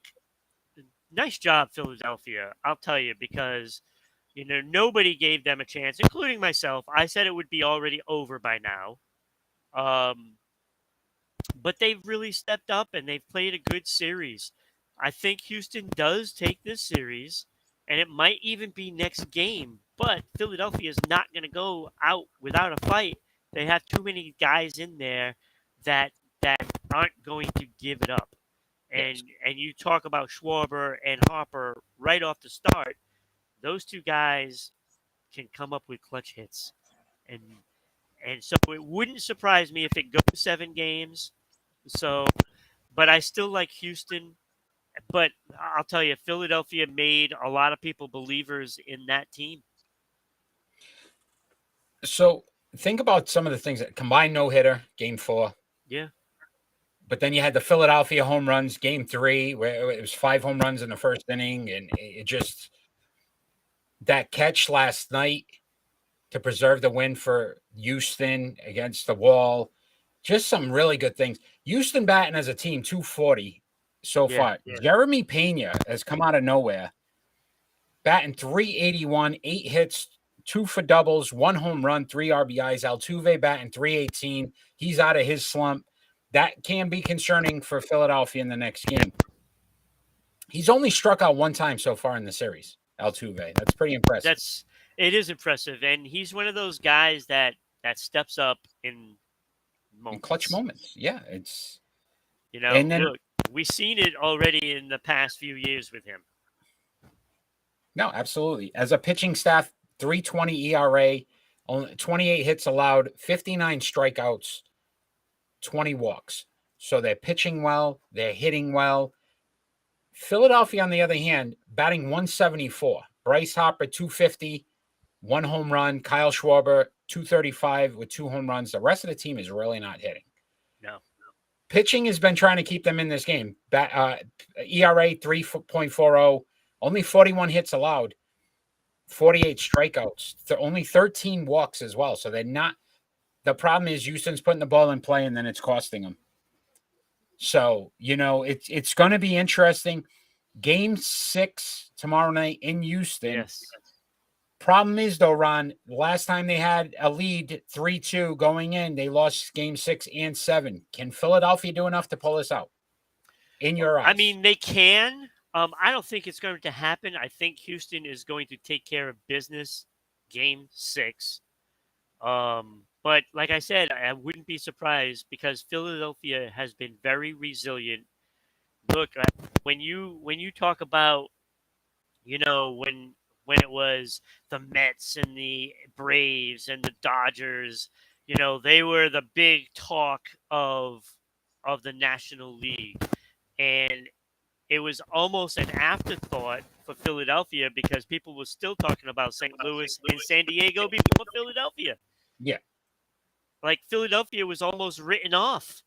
nice job, Philadelphia. I'll tell you, because nobody gave them a chance, including myself. I said it would be already over by now, but they've really stepped up and they've played a good series. I think Houston does take this series, and it might even be next game. But Philadelphia is not going to go out without a fight. They have too many guys in there that aren't going to give it up. And you talk about Schwarber and Harper right off the start. Those two guys can come up with clutch hits. And so it wouldn't surprise me if it goes 7 games. So, but I still like Houston. But I'll tell you, Philadelphia made a lot of people believers in that team. So think about some of the things that combined no-hitter, Game 4. Yeah. But then you had the Philadelphia home runs, Game 3, where it was 5 home runs in the first inning. And it just, that catch last night to preserve the win for Houston against the wall, just some really good things. Houston batting as a team, 240 so far. Yeah. Jeremy Pena has come out of nowhere, batting 381, 8 hits, 2 for doubles, 1 home run, 3 RBIs. Altuve batting 318. He's out of his slump. That can be concerning for Philadelphia in the next game. He's only struck out 1 time so far in the series, Altuve. That's pretty impressive. It is impressive, and he's one of those guys that steps up in moments. In clutch moments. Yeah, it's and then, look, we've seen it already in the past few years with him. No, absolutely. As a pitching staff, 3.20 ERA, only 28 hits allowed, 59 strikeouts, 20 walks. So they're pitching well, they're hitting well. Philadelphia, on the other hand, batting 174. Bryce Harper, 250, 1 home run. Kyle Schwarber, 235 with 2 home runs. The rest of the team is really not hitting. No. Pitching has been trying to keep them in this game. ERA 3.40, only 41 hits allowed, 48 strikeouts, only 13 walks as well. So they're not. The problem is Houston's putting the ball in play and then it's costing them. So, it's going to be interesting. Game 6 tomorrow night in Houston. Yes. Problem is, though, Ron, last time they had a lead 3-2 going in, they lost game 6 and 7. Can Philadelphia do enough to pull this out? In your eyes? I mean, they can. I don't think it's going to happen. I think Houston is going to take care of business game 6. But like I said, I wouldn't be surprised because Philadelphia has been very resilient. Look, when you talk about, when it was the Mets and the Braves and the Dodgers, they were the big talk of the National League, and it was almost an afterthought for Philadelphia because people were still talking about St. Louis and San Diego before Philadelphia. Yeah. Like Philadelphia was almost written off.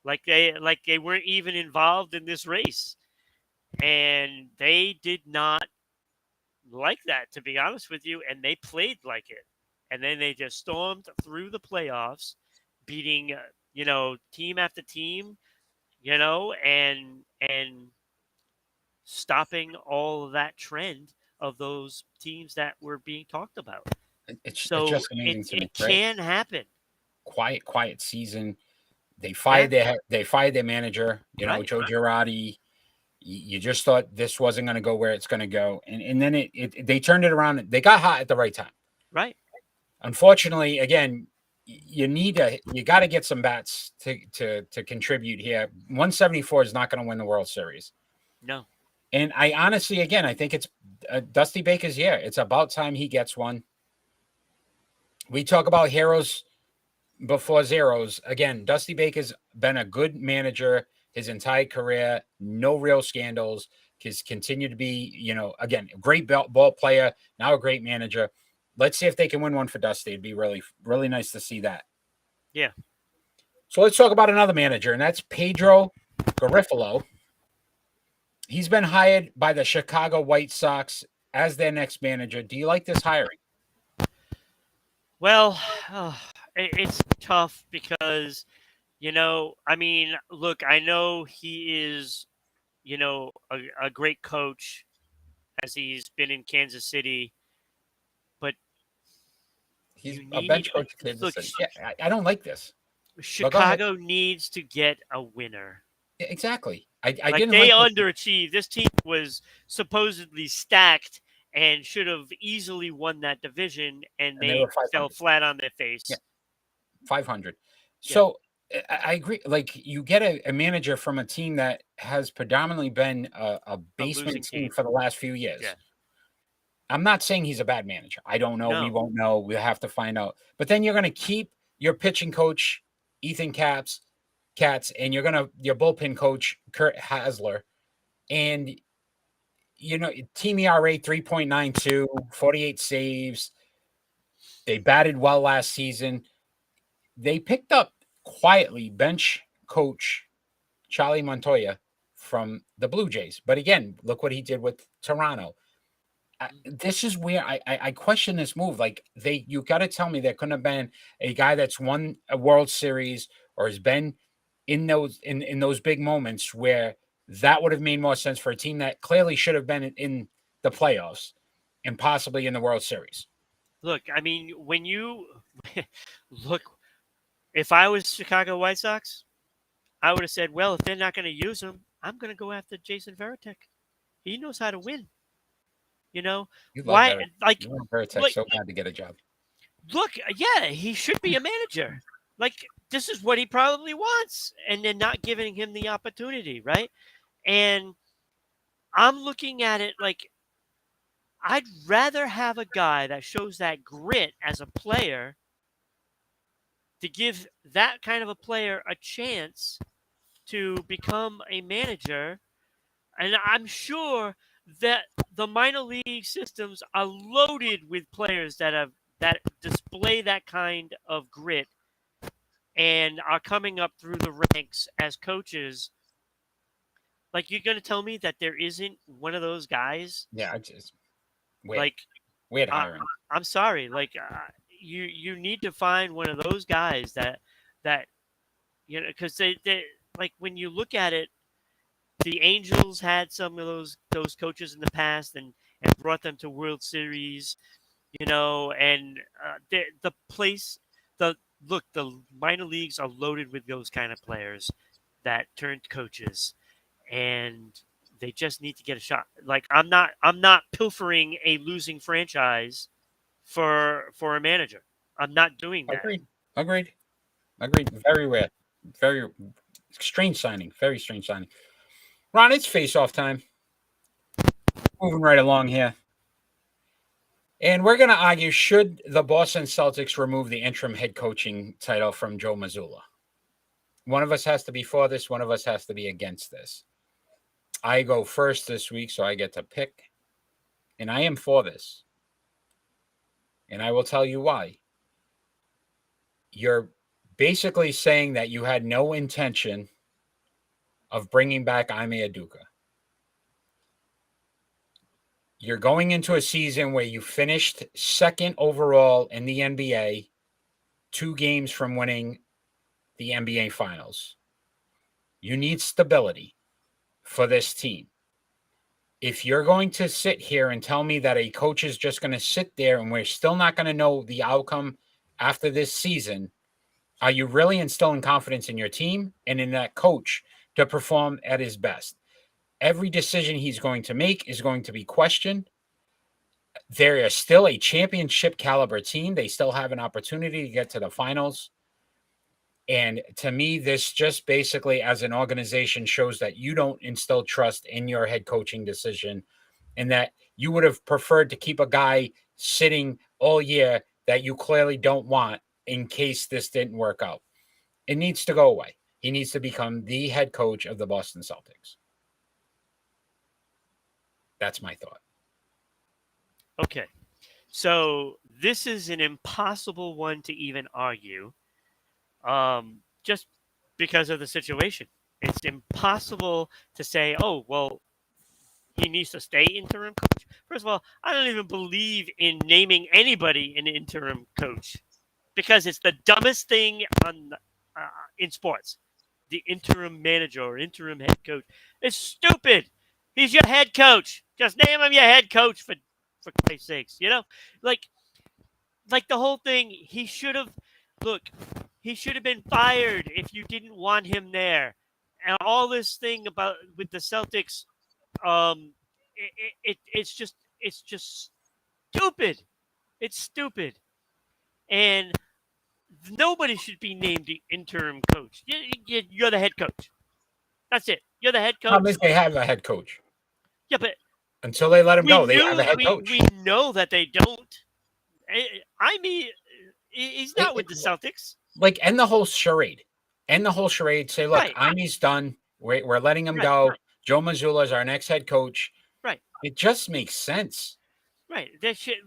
Like they weren't even involved in this race. And they did not like that, to be honest with you, and they played like it. And then they just stormed through the playoffs, beating team after team, and stopping all of that trend of those teams that were being talked about. It's So just amazing to me. it can happen. Quiet season. They fired their manager, Right. Joe Girardi. You just thought this wasn't going to go where it's going to go, and then they turned it around. They got hot at the right time. Right. Unfortunately, again, you got to get some bats to contribute here. 174 is not going to win the World Series. No. And I honestly, again, I think it's Dusty Baker's year. It's about time he gets one. We talk about heroes before zeros. Again, Dusty Baker's been a good manager his entire career. No real scandals. He's continued to be, again, a great ball player, now a great manager. Let's see if they can win one for Dusty. It'd be really, really nice to see that. Yeah. So let's talk about another manager, and that's Pedro Garifalo. He's been hired by the Chicago White Sox as their next manager. Do you like this hiring? Well, it's tough because, look, I know he is, a great coach as he's been in Kansas City, but he's a bench coach in Kansas City. Yeah, I don't like this. Chicago needs to get a winner. Exactly. They underachieved. This team was supposedly stacked and should have easily won that division, and they fell flat on their face. Yeah. 500. So I agree. Like, you get a manager from a team that has predominantly been a basement team for the last few years. Yeah. I'm not saying he's a bad manager. I don't know. No. We won't know. We'll have to find out. But then you're going to keep your pitching coach, Ethan Katz, and your bullpen coach, Kurt Hasler. And, team ERA 3.92, 48 saves. They batted well last season. They picked up quietly bench coach Charlie Montoya from the Blue Jays. But again, look what he did with Toronto. This is where I question this move. Like, you got to tell me there couldn't have been a guy that's won a World Series or has been in those big moments where that would have made more sense for a team that clearly should have been in the playoffs and possibly in the World Series. Look, I mean, when you look, if I was Chicago White Sox, I would have said, well, if they're not going to use him, I'm going to go after Jason Varitek. He knows how to win. Why? Like, Varitek so bad to get a job. Look, yeah, he should be a manager. Like, this is what he probably wants, and they're not giving him the opportunity, right? And I'm looking at it like, I'd rather have a guy that shows that grit as a player to give that kind of a player a chance to become a manager. And I'm sure that the minor league systems are loaded with players that display that kind of grit and are coming up through the ranks as coaches. Like, you're going to tell me that there isn't one of those guys? Yeah, weird hiring. I'm sorry. Like, you need to find one of those guys that because they like, when you look at it, the Angels had some of those coaches in the past and brought them to World Series. and the place, the minor leagues are loaded with those kind of players that turned coaches, and they just need to get a shot. Like I'm not pilfering a losing franchise for a manager. I'm not doing that. Agreed. Very rare. Very strange signing. Very strange signing. Ron, it's face-off time. Moving right along here. And we're going to argue, should the Boston Celtics remove the interim head coaching title from Joe Mazzulla? One of us has to be for this. One of us has to be against this. I go first this week, so I get to pick. And I am for this. And I will tell you why. You're basically saying that you had no intention of bringing back Ime Udoka. You're going into a season where you finished second overall in the NBA, 2 games from winning the NBA Finals. You need stability for this team. If you're going to sit here and tell me that a coach is just going to sit there and we're still not going to know the outcome after this season, are you really instilling confidence in your team and in that coach to perform at his best? Every decision he's going to make is going to be questioned. They are still a championship caliber team. They still have an opportunity to get to the finals. And to me, this just basically, as an organization, shows that you don't instill trust in your head coaching decision and that you would have preferred to keep a guy sitting all year that you clearly don't want in case this didn't work out. It needs to go away. He needs to become the head coach of the Boston Celtics. That's my thought. Okay. So this is an impossible one to even argue, just because of the situation. It's impossible to say, oh, well, he needs to stay interim coach. First of all, I don't even believe in naming anybody an interim coach because it's the dumbest thing in sports. The interim manager or interim head coach. It's stupid. He's your head coach. Just name him your head coach for Christ's sakes. Like the whole thing. He should have been fired if you didn't want him there. And all this thing about with the Celtics, it's just stupid. It's stupid, and nobody should be named the interim coach. You're the head coach. That's it. You're the head coach. They have a head coach. Yeah, but until they let him go, they have a head coach. We know that they don't. I mean, he's not with the Celtics. Like, end the whole charade. Say, look, right. Ime's done. We're letting him go. Right. Joe Mazzulla is our next head coach. Right. It just makes sense. Right. That shit,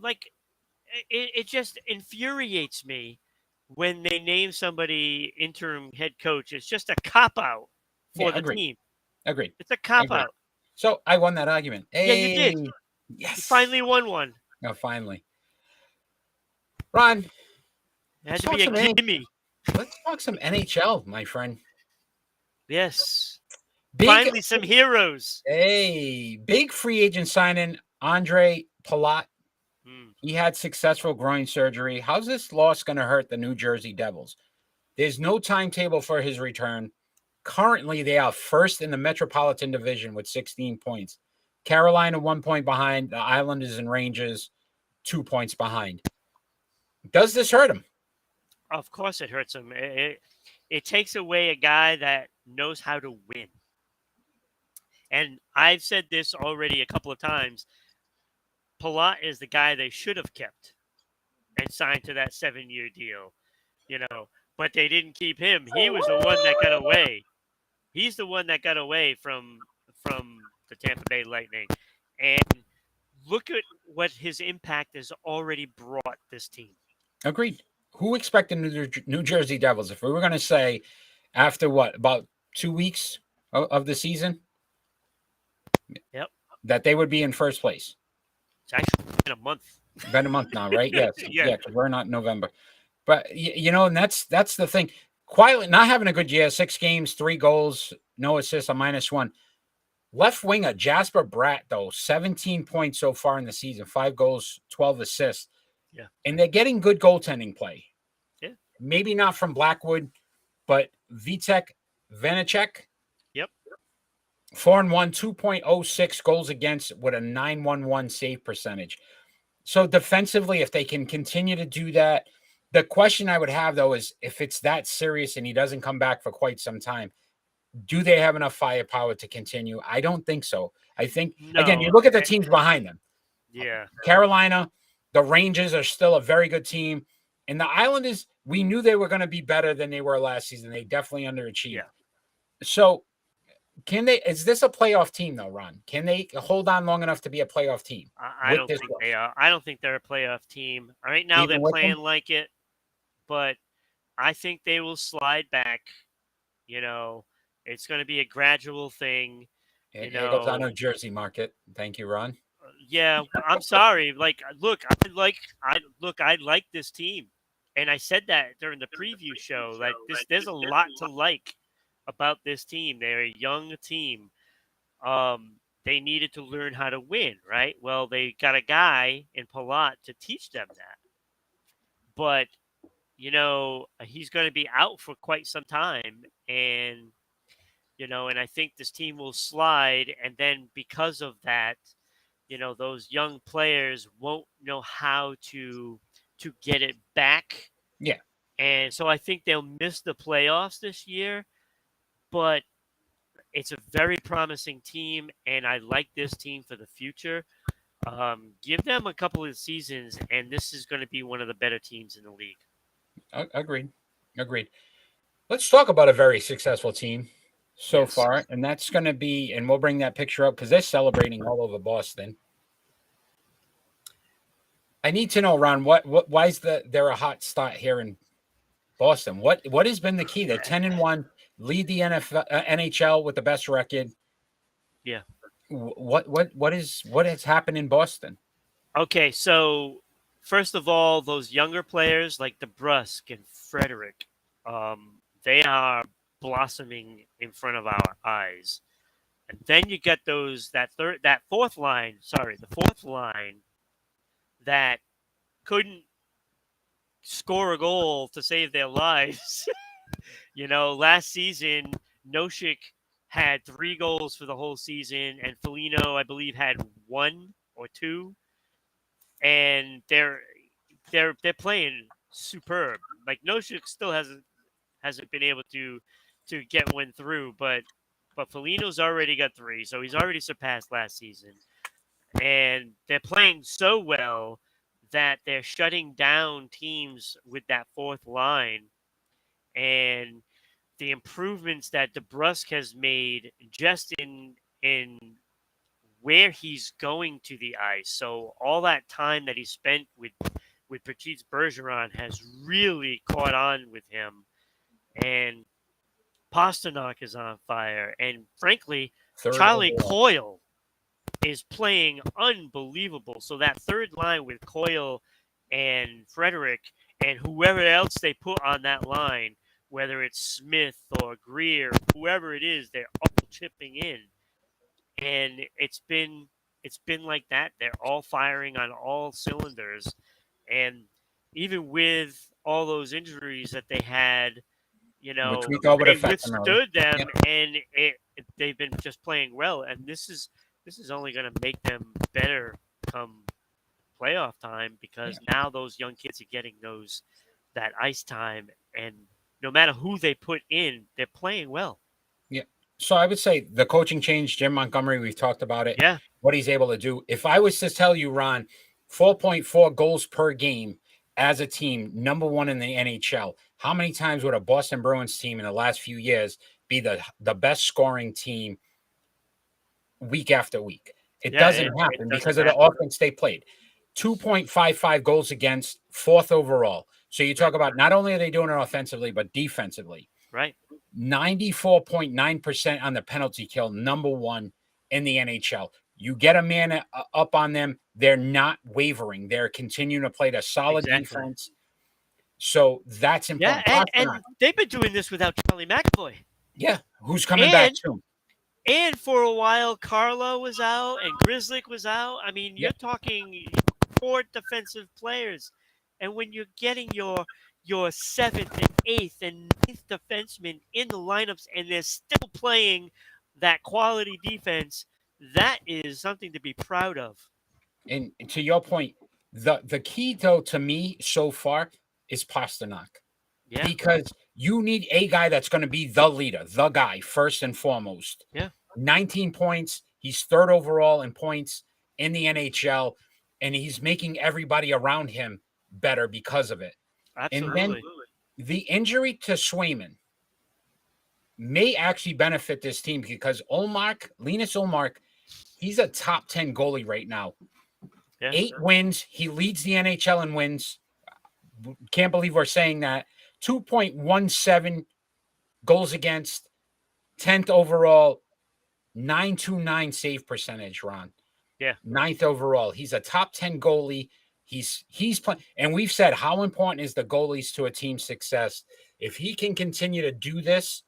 it just infuriates me when they name somebody interim head coach. It's just a cop-out for the team. Agreed. It's a cop-out. So I won that argument. Hey. Yeah, you did. Yes. You finally won one. No, finally. Ron. It had to be a gimme. Let's talk some NHL, my friend. Yes. Finally, some heroes. Hey, big free agent signing, Andre Palat. He had successful groin surgery. How's this loss going to hurt the New Jersey Devils? There's no timetable for his return. Currently, they are first in the Metropolitan Division with 16 points. Carolina 1 point behind. The Islanders and Rangers 2 points behind. Does this hurt him? Of course it hurts him. It takes away a guy that knows how to win. And I've said this already a couple of times. Palat is the guy they should have kept and signed to that 7-year deal, but they didn't keep him. He was the one that got away. He's the one that got away from the Tampa Bay Lightning. And look at what his impact has already brought this team. Agreed. Who expected New Jersey Devils, if we were going to say after about 2 weeks of the season, yep, that they would be in first place? It's actually been a month. Been a month now, right? Yes. Yeah, because we're not in November. But, and that's the thing. Quietly, not having a good year, 6 games, 3 goals, no assists, a -1. Left winger Jasper Bratt, though, 17 points so far in the season, 5 goals, 12 assists. Yeah. And they're getting good goaltending play. Yeah. Maybe not from Blackwood, but Vitek Vanacek. Yep. 4-1, 2.06 goals against with a 911 save percentage. So defensively, if they can continue to do that, the question I would have though is if it's that serious and he doesn't come back for quite some time, do they have enough firepower to continue? I don't think so. I think again, you No. look at the teams behind them. Yeah. Carolina, the Rangers are still a very good team. And the Islanders, we knew they were going to be better than they were last season. They definitely underachieved. Yeah. So is this a playoff team though, Ron? Can they hold on long enough to be a playoff team? I don't think they are. I don't think they're a playoff team. Right now, Even they're with playing them? like it, but I think they will slide back. It's going to be a gradual thing. Here goes our New Jersey market. Thank you, Ron. Yeah, I'm sorry. I like this team, and I said that during the preview show. Like there's a lot to like about this team. They're a young team. They needed to learn how to win, right? Well, they got a guy in Palat to teach them that, but he's going to be out for quite some time, and and I think this team will slide, and then because of that, those young players won't know how to get it back. Yeah. And so I think they'll miss the playoffs this year, but it's a very promising team, and I like this team for the future. Give them a couple of seasons, and this is going to be one of the better teams in the league. Agreed. Let's talk about a very successful team so Yes. far, and that's going to be, and we'll bring that picture up because they're celebrating all over Boston. I need to know, Ron, why is there a hot start here in Boston? What has been the key? They're 10-1, lead the NHL with the best record. Yeah. What has happened in Boston? Okay, so first of all, those younger players like DeBrusque and Frederick, they are blossoming in front of our eyes. And then you get the fourth line that couldn't score a goal to save their lives. Last season, Noshik had 3 goals for the whole season, and Foligno, I believe, had 1 or 2. And they're playing superb. Like Noshik still hasn't been able to get one through, but Foligno's already got 3, so he's already surpassed last season. And they're playing so well that they're shutting down teams with that fourth line. And the improvements that DeBrusque has made just in where he's going to the ice. So all that time that he spent with Patrice Bergeron has really caught on with him. And Pasternak is on fire. And frankly, Charlie Coyle is playing unbelievable. So that third line with Coyle and Frederick and whoever else they put on that line, whether it's Smith or Greer, whoever it is, they're all chipping in. And it's been like that. They're all firing on all cylinders. And even with all those injuries that they had, which we thought would they affect withstood them, yeah. and they've been just playing well. And this is only going to make them better come playoff time, because now those young kids are getting that ice time, and no matter who they put in, they're playing well. Yeah. So I would say the coaching change, Jim Montgomery, we've talked about it. Yeah. What he's able to do. If I was to tell you, Ron, 4.4 goals per game as a team, number 1 in the NHL, how many times would a Boston Bruins team in the last few years be the best scoring team week after week? It doesn't happen because of the offense they played. 2.55 goals against, 4th overall. So you talk about not only are they doing it offensively, but defensively. Right. 94.9% on the penalty kill, number 1 in the NHL. You get a man up on them, they're not wavering. They're continuing to play the solid defense. So that's important. Yeah, and they've been doing this without Charlie McAvoy. Yeah, who's coming back soon. And for a while, Carlo was out and Grizzlick was out. I mean, you're talking 4 defensive players. And when you're getting your seventh and eighth and ninth defensemen in the lineups and they're still playing that quality defense, that is something to be proud of. And to your point, the key though to me so far is Pasternak. Yeah. Because you need a guy that's going to be the leader, the guy first and foremost. Yeah. 19 points. He's third overall in points in the NHL, and he's making everybody around him better because of it. Absolutely. And then the injury to Swayman may actually benefit this team because Linus Ullmark, he's a top 10 goalie right now. Yeah. 8 wins. He leads the NHL in wins. Can't believe we're saying that. 2.17 goals against, 10th overall, 929 save percentage, Ron. Yeah. 9th overall. He's a top 10 goalie. He's playing, and we've said how important is the goalies to a team's success. If he can continue to do this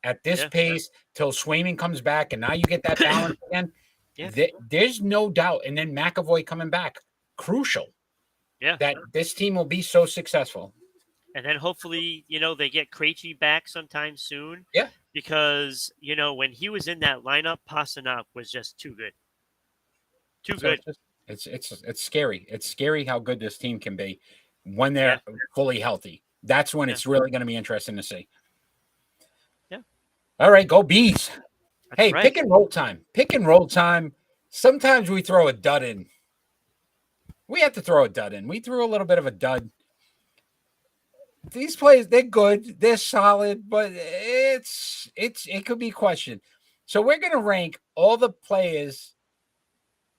at this pace till Swayman comes back, and now you get that balance again, there's no doubt. And then McAvoy coming back, crucial. Yeah. That this team will be so successful. And then hopefully, they get Krejci back sometime soon. Yeah. Because, when he was in that lineup, Pasternak was just too good. Too good. It's scary. It's scary how good this team can be when they're fully healthy. That's when it's really going to be interesting to see. Yeah. All right, go Bees. Hey, right. Pick and roll time. Pick and roll time. Sometimes we throw a dud in. We have to throw a dud in. We threw a little bit of a dud. These players, they're good, they're solid, but it could be questioned. So we're going to rank all the players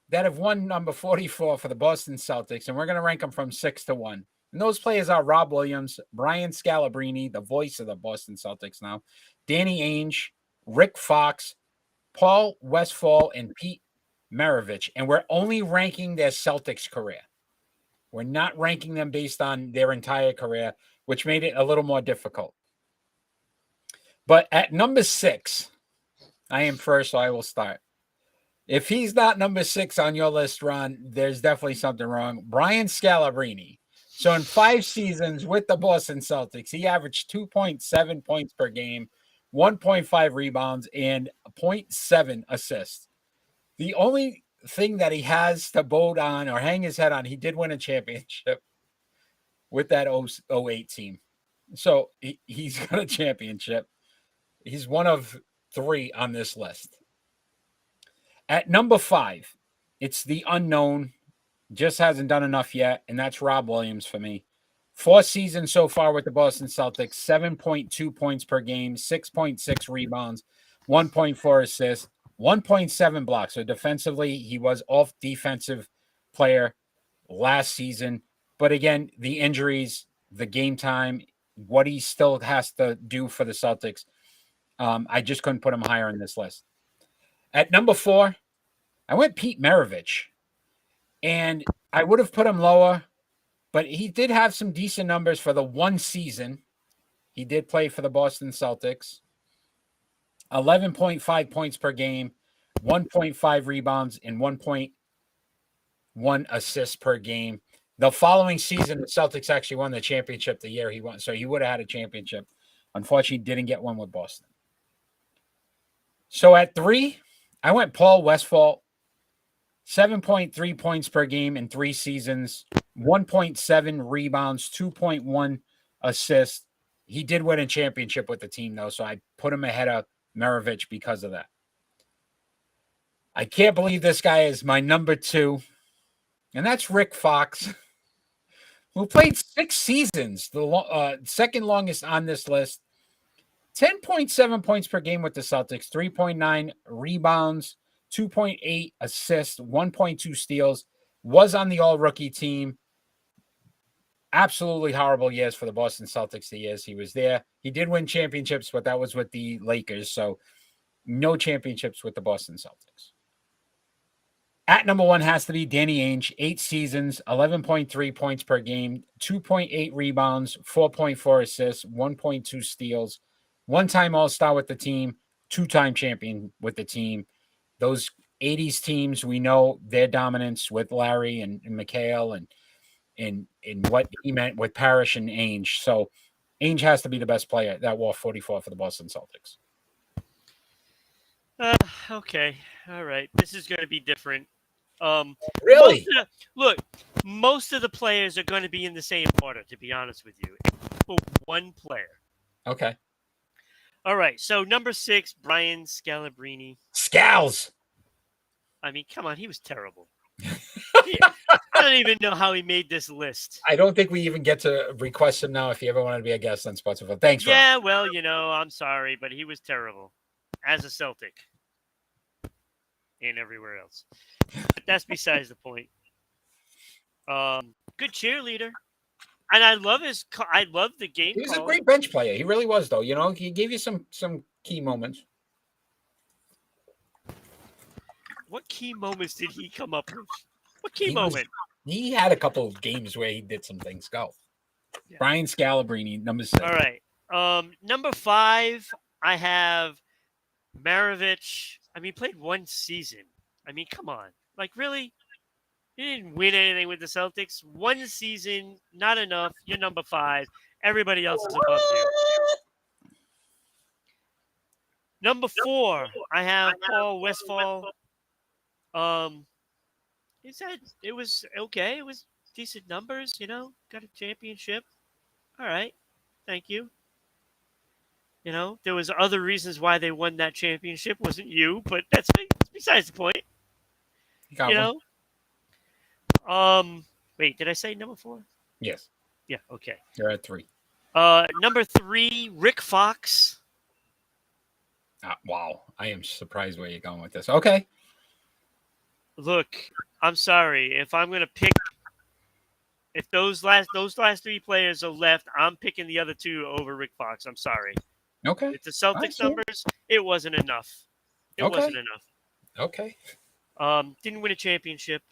that have won number 44 for the Boston Celtics, and we're going to rank them from 6 to 1. And those players are Rob Williams, Brian Scalabrine, the voice of the Boston Celtics now, Danny Ainge, Rick Fox, Paul Westphal, and Pete Maravich. And we're only ranking their Celtics career. We're not ranking them based on their entire career, which made it a little more difficult. But at number 6, I am first, so I will start. If he's not number 6 on your list, Ron, there's definitely something wrong. Brian Scalabrine. So in 5 seasons with the Boston Celtics, he averaged 2.7 points per game, 1.5 rebounds, and 0.7 assists. The only thing that he has to boat on or hang his head on, he did win a championship with that 08 team. So he's got a championship. He's one of 3 on this list. At number 5, it's the unknown. Just hasn't done enough yet, and that's Rob Williams for me. 4 seasons so far with the Boston Celtics, 7.2 points per game, 6.6 rebounds, 1.4 assists, 1.7 blocks. So defensively, he was off defensive player last season. But again, the injuries, the game time, what he still has to do for the Celtics, I just couldn't put him higher on this list. At number 4, I went Pete Maravich. And I would have put him lower, but he did have some decent numbers for the 1 season. He did play for the Boston Celtics. 11.5 points per game, 1.5 rebounds, and 1.1 assists per game. The following season, the Celtics actually won the championship the year he won. So he would have had a championship. Unfortunately, didn't get one with Boston. So at 3, I went Paul Westphal. 7.3 points per game in 3 seasons, 1.7 rebounds, 2.1 assists. He did win a championship with the team, though, so I put him ahead of Maravich because of that. I can't believe this guy is my number 2, and that's Rick Fox, who played 6 seasons, the second longest on this list. 10.7 points per game with the Celtics, 3.9 rebounds, 2.8 assists, 1.2 steals, was on the all-rookie team. Absolutely horrible years for the Boston Celtics, the years he was there. He did win championships, but that was with the Lakers, so no championships with the Boston Celtics. At number 1 has to be Danny Ainge, 8 seasons, 11.3 points per game, 2.8 rebounds, 4.4 assists, 1.2 steals, 1-time All-Star with the team, 2-time champion with the team. Those 80s teams, we know their dominance with Larry and McHale and in what he meant with Parrish and Ainge. So Ainge has to be the best player that wore 44 for the Boston Celtics. Okay. All right. This is going to be different. Really? Most of the players are going to be in the same order, to be honest with you. For one player. Okay. All right. So number 6, Brian Scalabrine. Scals. I mean, come on. He was terrible. I don't even know how he made this list. I don't think we even get to request him now if you ever want to be a guest on Sportsville. Thanks, Ron. Yeah, well, I'm sorry, but he was terrible as a Celtic and everywhere else. But that's besides the point. Good cheerleader, and I love the game. He was call. a great bench player. He really was, though. He gave you some key moments. What key moments did he come up with? What key moment? He had a couple of games where he did some things. Go. Yeah. Brian Scalabrine, number 6. All right. Number 5, I have Maravich. I mean, he played one season. I mean, come on. Like, really? He didn't win anything with the Celtics. One season, not enough. You're number 5. Everybody else is above you. Number 4, I have Paul Westphal. He said it was okay. It was decent numbers, got a championship. All right. Thank you. There was other reasons why they won that championship. Wasn't you, but that's besides the point. Wait, did I say number 4? Yes. Yeah, okay. You're at 3. Number 3, Rick Fox. Wow. I am surprised where you're going with this. Okay. Look, I'm sorry. If I'm going to pick, if those last 3 players are left, I'm picking the other 2 over Rick Fox. I'm sorry. Okay. With the Celtics numbers, it wasn't enough. It wasn't enough. Okay. Didn't win a championship.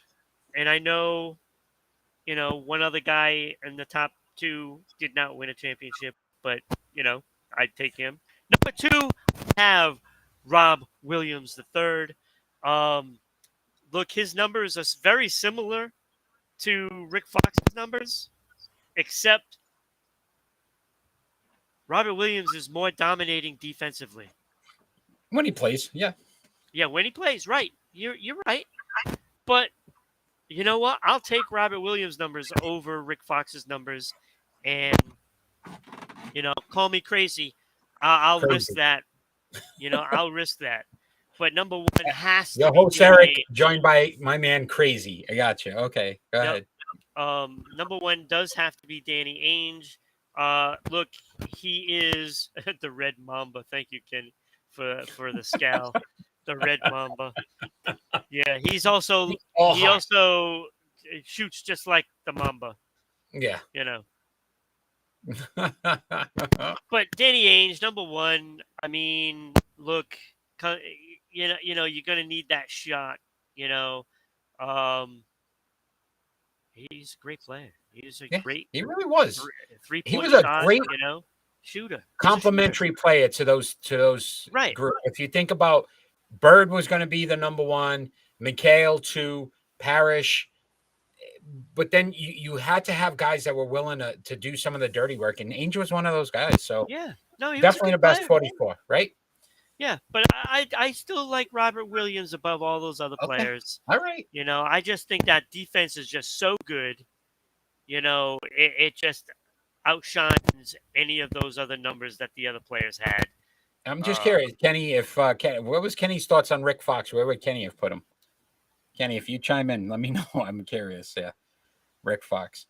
And I know, one other guy in the top 2 did not win a championship, but, I'd take him. Number 2, I have Rob Williams III. Look, his numbers are very similar to Rick Fox's numbers, except Robert Williams is more dominating defensively. When he plays, yeah. Yeah, when he plays, right. You're right. But you know what? I'll take Robert Williams' numbers over Rick Fox's numbers. And, call me crazy. I'll risk that. I'll risk that. But number 1 has to be. Your host, Eric, joined by my man, Crazy. I got you. Okay, go ahead. Number 1 does have to be Danny Ainge. Look, he is the Red Mamba. Thank you, Ken, for the scowl. The Red Mamba. Yeah, he also shoots just like the Mamba. Yeah. But Danny Ainge, number 1. I mean, look, you're going to need that shot. He's a great player. He's a great. He really was. He was a great, shooter. Complementary player to those right. group. If you think about Bird was going to be the number 1, Mikhail 2, Parrish, but then you had to have guys that were willing to do some of the dirty work, and Ainge was one of those guys. So yeah, no, he definitely was the best player. 44, right? Yeah, but I still like Robert Williams above all those other players. All right. I just think that defense is just so good. It just outshines any of those other numbers that the other players had. I'm just curious, Kenny, what was Kenny's thoughts on Rick Fox? Where would Kenny have put him? Kenny, if you chime in, let me know. I'm curious. Yeah, Rick Fox.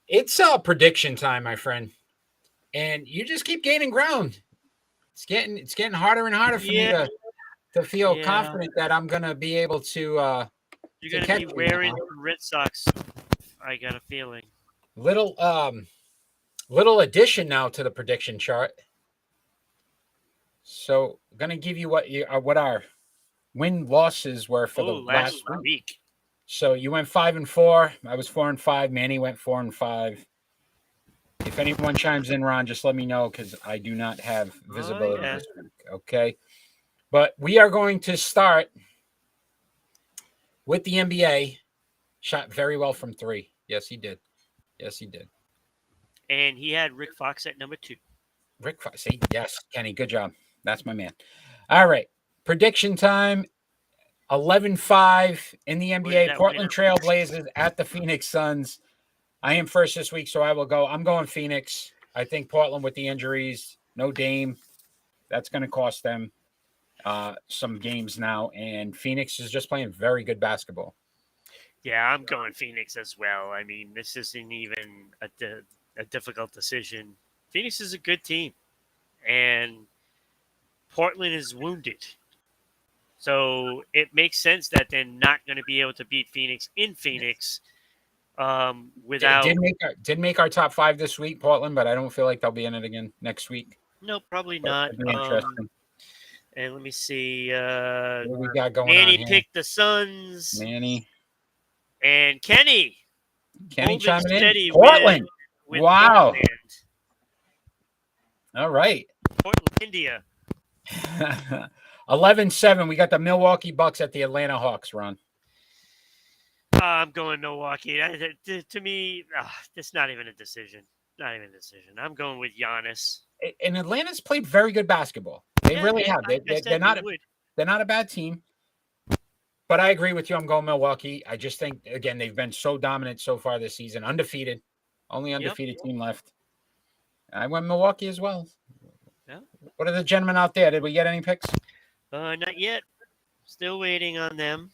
It's prediction time, my friend, and you just keep gaining ground. It's getting harder and harder for me to feel confident that I'm gonna be able to. You're gonna be wearing Red Sox. I got a feeling. Little addition now to the prediction chart. So, I'm gonna give you what our win losses were for the last week. So you went 5-4. I was 4-5. Manny went 4-5. If anyone chimes in, Ron, just let me know because I do not have visibility this week. Okay. But we are going to start with the NBA. Shot very well from 3 Yes, he did. Yes, he did. And he had Rick Fox at number 2. Rick Fox. See, yes, Kenny, good job. That's my man. All right. Prediction time. 11-5 in the did NBA. that Portland winner? Trail Blazers at the Phoenix Suns. I am first this week, so I will go. I'm going Phoenix. I think Portland with the injuries, no Dame. That's going to cost them some games now. And Phoenix is just playing very good basketball. Yeah, I'm going Phoenix as well. I mean, this isn't even a difficult decision. Phoenix is a good team, and Portland is wounded. So it makes sense that they're not going to be able to beat Phoenix in Phoenix without. Did make our top 5 this week, Portland, but I don't feel like they'll be in it again next week. No, probably But not. it'd be interesting. And let me see. What do we got going Manny on here? picked the Suns. Manny. And Kenny holding chiming in. steady Portland. with Wow. Portland. All right. Portland, India. 11-7. We got the Milwaukee Bucks at the Atlanta Hawks, Ron. I'm going Milwaukee. To me, it's not even a decision. Not even a decision. I'm going with Giannis. And Atlanta's played very good basketball. They really have. They're not a bad team. But I agree with you. I'm going Milwaukee. I just think, again, they've been so dominant so far this season. Undefeated. Only undefeated team left. I went Milwaukee as well. Yeah. What are the gentlemen out there? Did we get any picks? Not yet. Still waiting on them.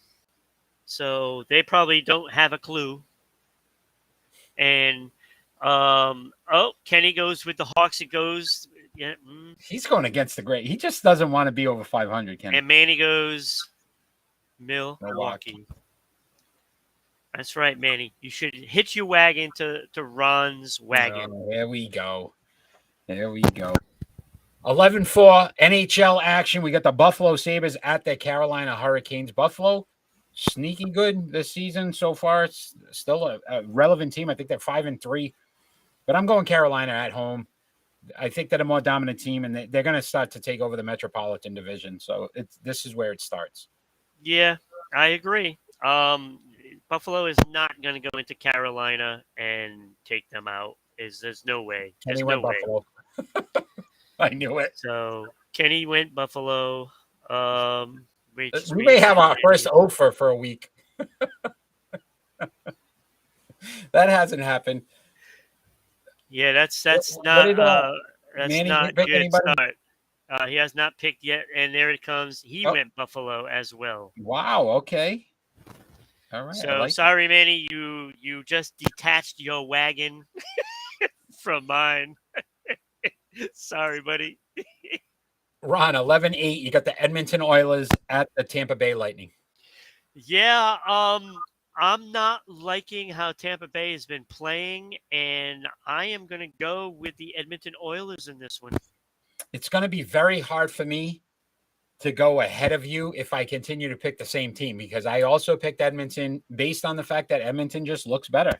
So they probably don't have a clue. And, Kenny goes with the Hawks. It goes. Yeah. He's going against the great. He just doesn't want to be over 500, Kenny. And Manny goes Milwaukee. That's right, Manny. You should hitch your wagon to Ron's wagon. Oh, there we go. 11-4 NHL action. We got the Buffalo Sabres at the Carolina Hurricanes. Buffalo, sneaky good this season so far. It's still a relevant team. I think they're 5-3. But I'm going Carolina at home. I think they're a more dominant team, and they're going to start to take over the Metropolitan Division. So this is where it starts. Yeah, I agree. Buffalo is not going to go into Carolina and take them out. There's no way. There's no way. Buffalo. I knew it. So Kenny went Buffalo. We may have our first offer for a week. That hasn't happened. Yeah, that's Manny, not pick good anybody? start. He has not picked yet, and there it comes. He went Buffalo as well. Wow. Okay. All right. So sorry, Manny. You just detached your wagon from mine. Sorry, buddy. Ron, 11-8. You got the Edmonton Oilers at the Tampa Bay Lightning. Yeah. I'm not liking how Tampa Bay has been playing, and I am going to go with the Edmonton Oilers in this one. It's going to be very hard for me to go ahead of you if I continue to pick the same team, because I also picked Edmonton based on the fact that Edmonton just looks better.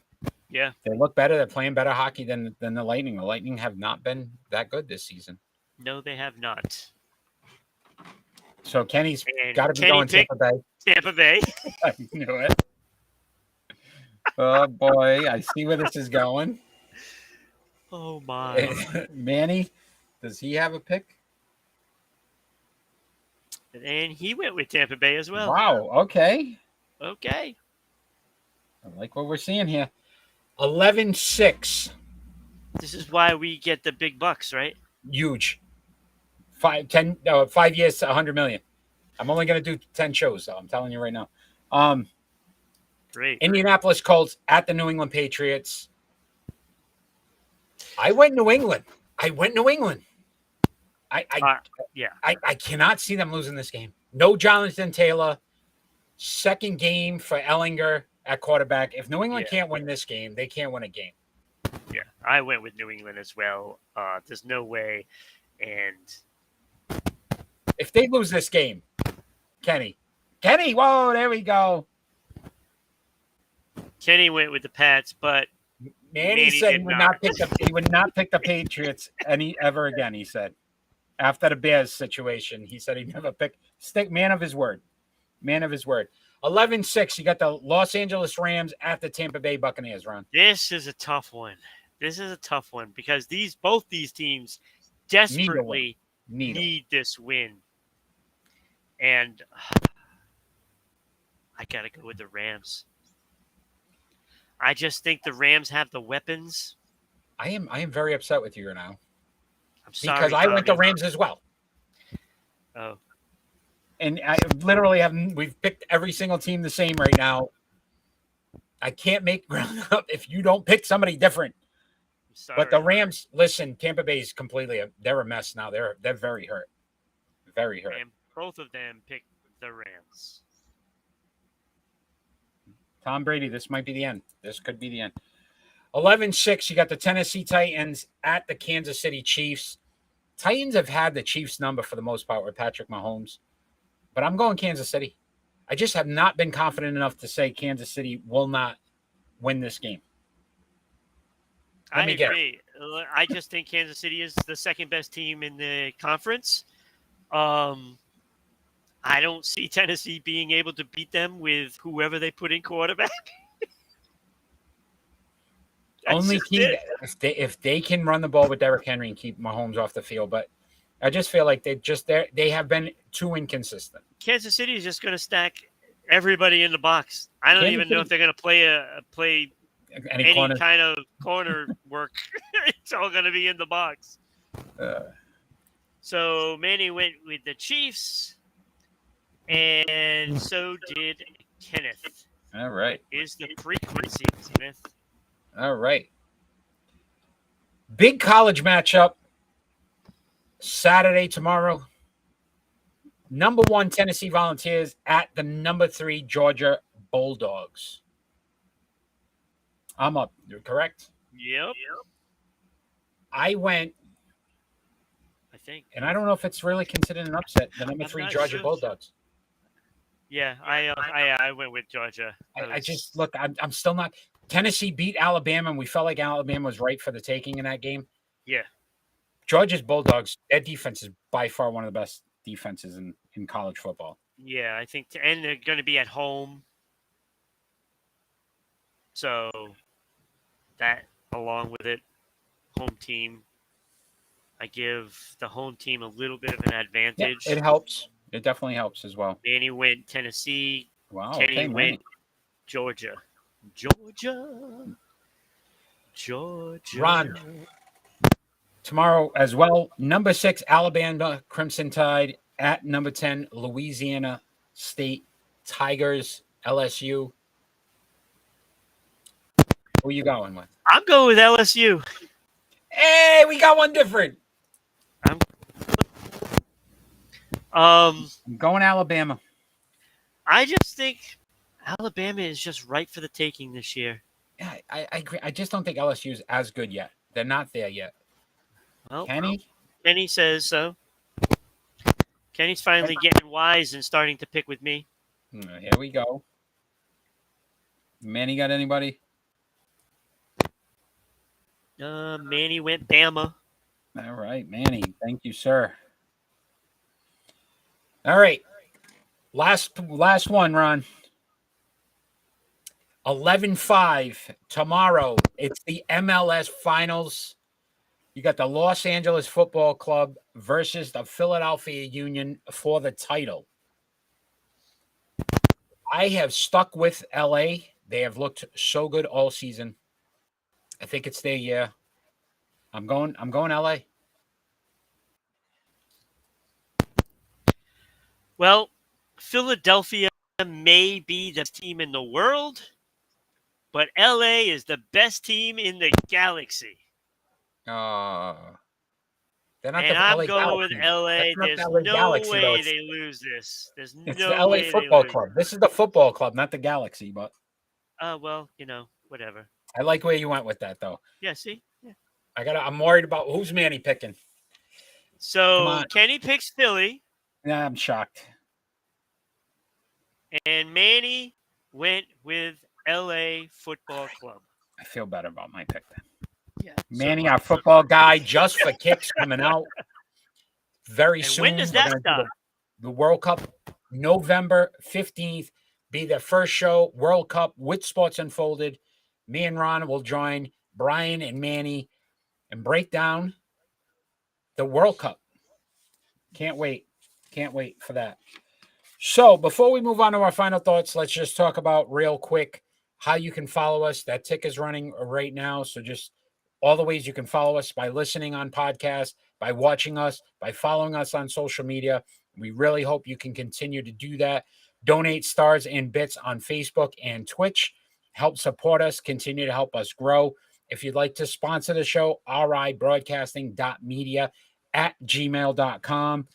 Yeah. They look better. They're playing better hockey than the Lightning. The Lightning have not been that good this season. No, they have not. So Kenny's got to be going Tampa Bay. Tampa Bay. I knew it. Oh, boy. I see where this is going. Oh, my. Manny, does he have a pick? And he went with Tampa Bay as well. Wow. Okay. Okay. I like what we're seeing here. 11-6. This is why we get the big bucks, right? Huge. 5 years, 100 million. I'm only going to do 10 shows, though. I'm telling you right now. Great. Indianapolis Colts at the New England Patriots. I went New England. I cannot see them losing this game. No Jonathan Taylor. Second game for Ellinger at quarterback. If New England can't win this game, they can't win a game. Yeah, I went with New England as well. There's no way. And if they lose this game, Kenny, whoa, there we go. Kenny went with the Pats, but Manny said he would not pick the Patriots ever again. He said after the Bears situation, he said he'd never pick. Man of his word. 11-6. You got the Los Angeles Rams at the Tampa Bay Buccaneers, Ron. This is a tough one. Because both these teams desperately need this win. And I got to go with the Rams. I just think the Rams have the weapons. I am very upset with you now. I'm sorry. Because I went the Rams as well. Oh. And I literally we've picked every single team the same right now. I can't make ground up if you don't pick somebody different. Sorry. But the Rams, listen, Tampa Bay is they're a mess now. They're very hurt. Very hurt. And both of them picked the Rams. Tom Brady, this might be the end. This could be the end. 11-6, you got the Tennessee Titans at the Kansas City Chiefs. Titans have had the Chiefs number for the most part with Patrick Mahomes. But I'm going Kansas City. I just have not been confident enough to say Kansas City will not win this game. I agree. I just think Kansas City is the second best team in the conference. I don't see Tennessee being able to beat them with whoever they put in quarterback. Only key if they can run the ball with Derrick Henry and keep Mahomes off the field, but I just feel like they have been too inconsistent. Kansas City is just going to stack everybody in the box. I don't even know if they're going to play any kind of corner work. It's all going to be in the box. So Manny went with the Chiefs, and so did Kenneth. All right. What is the frequency, Kenneth? All right. Big college matchup. Saturday tomorrow. Number 1 Tennessee Volunteers at the number 3 Georgia Bulldogs. I'm up. You're correct? Yep. I went. I think. And I don't know if it's really considered an upset. The number 3 Georgia Bulldogs. Yeah, I went with Georgia. I just look. I'm still not. Tennessee beat Alabama, and we felt like Alabama was right for the taking in that game. Yeah. Georgia's Bulldogs, their defense is by far one of the best defenses in college football. Yeah, I think, and they're going to be at home. So that, along with it, home team, I give the home team a little bit of an advantage. Yeah, it helps. It definitely helps as well. Manny went Tennessee. Wow. Kenny went Georgia. Ron, tomorrow as well, number 6 Alabama Crimson Tide at number 10 Louisiana State Tigers LSU. Who are you going with? I'm going with LSU. Hey, we got one different. I'm going Alabama. I just think Alabama is just right for the taking this year. Yeah, I agree. I just don't think LSU is as good yet. They're not there yet. Well, Kenny? Kenny says so. Kenny's finally getting wise and starting to pick with me. Here we go. Manny got anybody? Manny went Bama. All right, Manny. Thank you, sir. All right. Last one, Ron. 11-5 tomorrow. It's the MLS Finals. You got the Los Angeles Football Club versus the Philadelphia Union for the title. I have stuck with LA. They have looked so good all season. I think it's their year. I'm going LA. Well, Philadelphia may be the best team in the world, but LA is the best team in the galaxy. They're not and the I'm LA going Galaxy. with LA. There's LA no Galaxy, way though. they lose this. There's It's no the LA way Football they lose. Club. This is the football club, not the Galaxy. But Well, whatever. I like where you went with that, though. Yeah, see? Yeah. I'm worried about who's Manny picking. So Kenny picks Philly, Yeah, I'm shocked. and Manny went with LA Football Club. I feel better about my pick then. Yeah. Manny, our football guy, just for kicks, coming out very And soon. when does We're that gonna do start? the World Cup, November 15th. be the first show, World Cup with Sports Unfolded. Me and Ron will join Brian and Manny and break down the World Cup. Can't wait. Can't wait for that. So before we move on to our final thoughts, let's just talk about real quick how you can follow us. That tick is running right now. So just all the ways you can follow us by listening on podcasts, by watching us, by following us on social media. We really hope you can continue to do that. Donate stars and bits on Facebook and Twitch. Help support us, continue to help us grow. If you'd like to sponsor the show, ribroadcasting.media@gmail.com.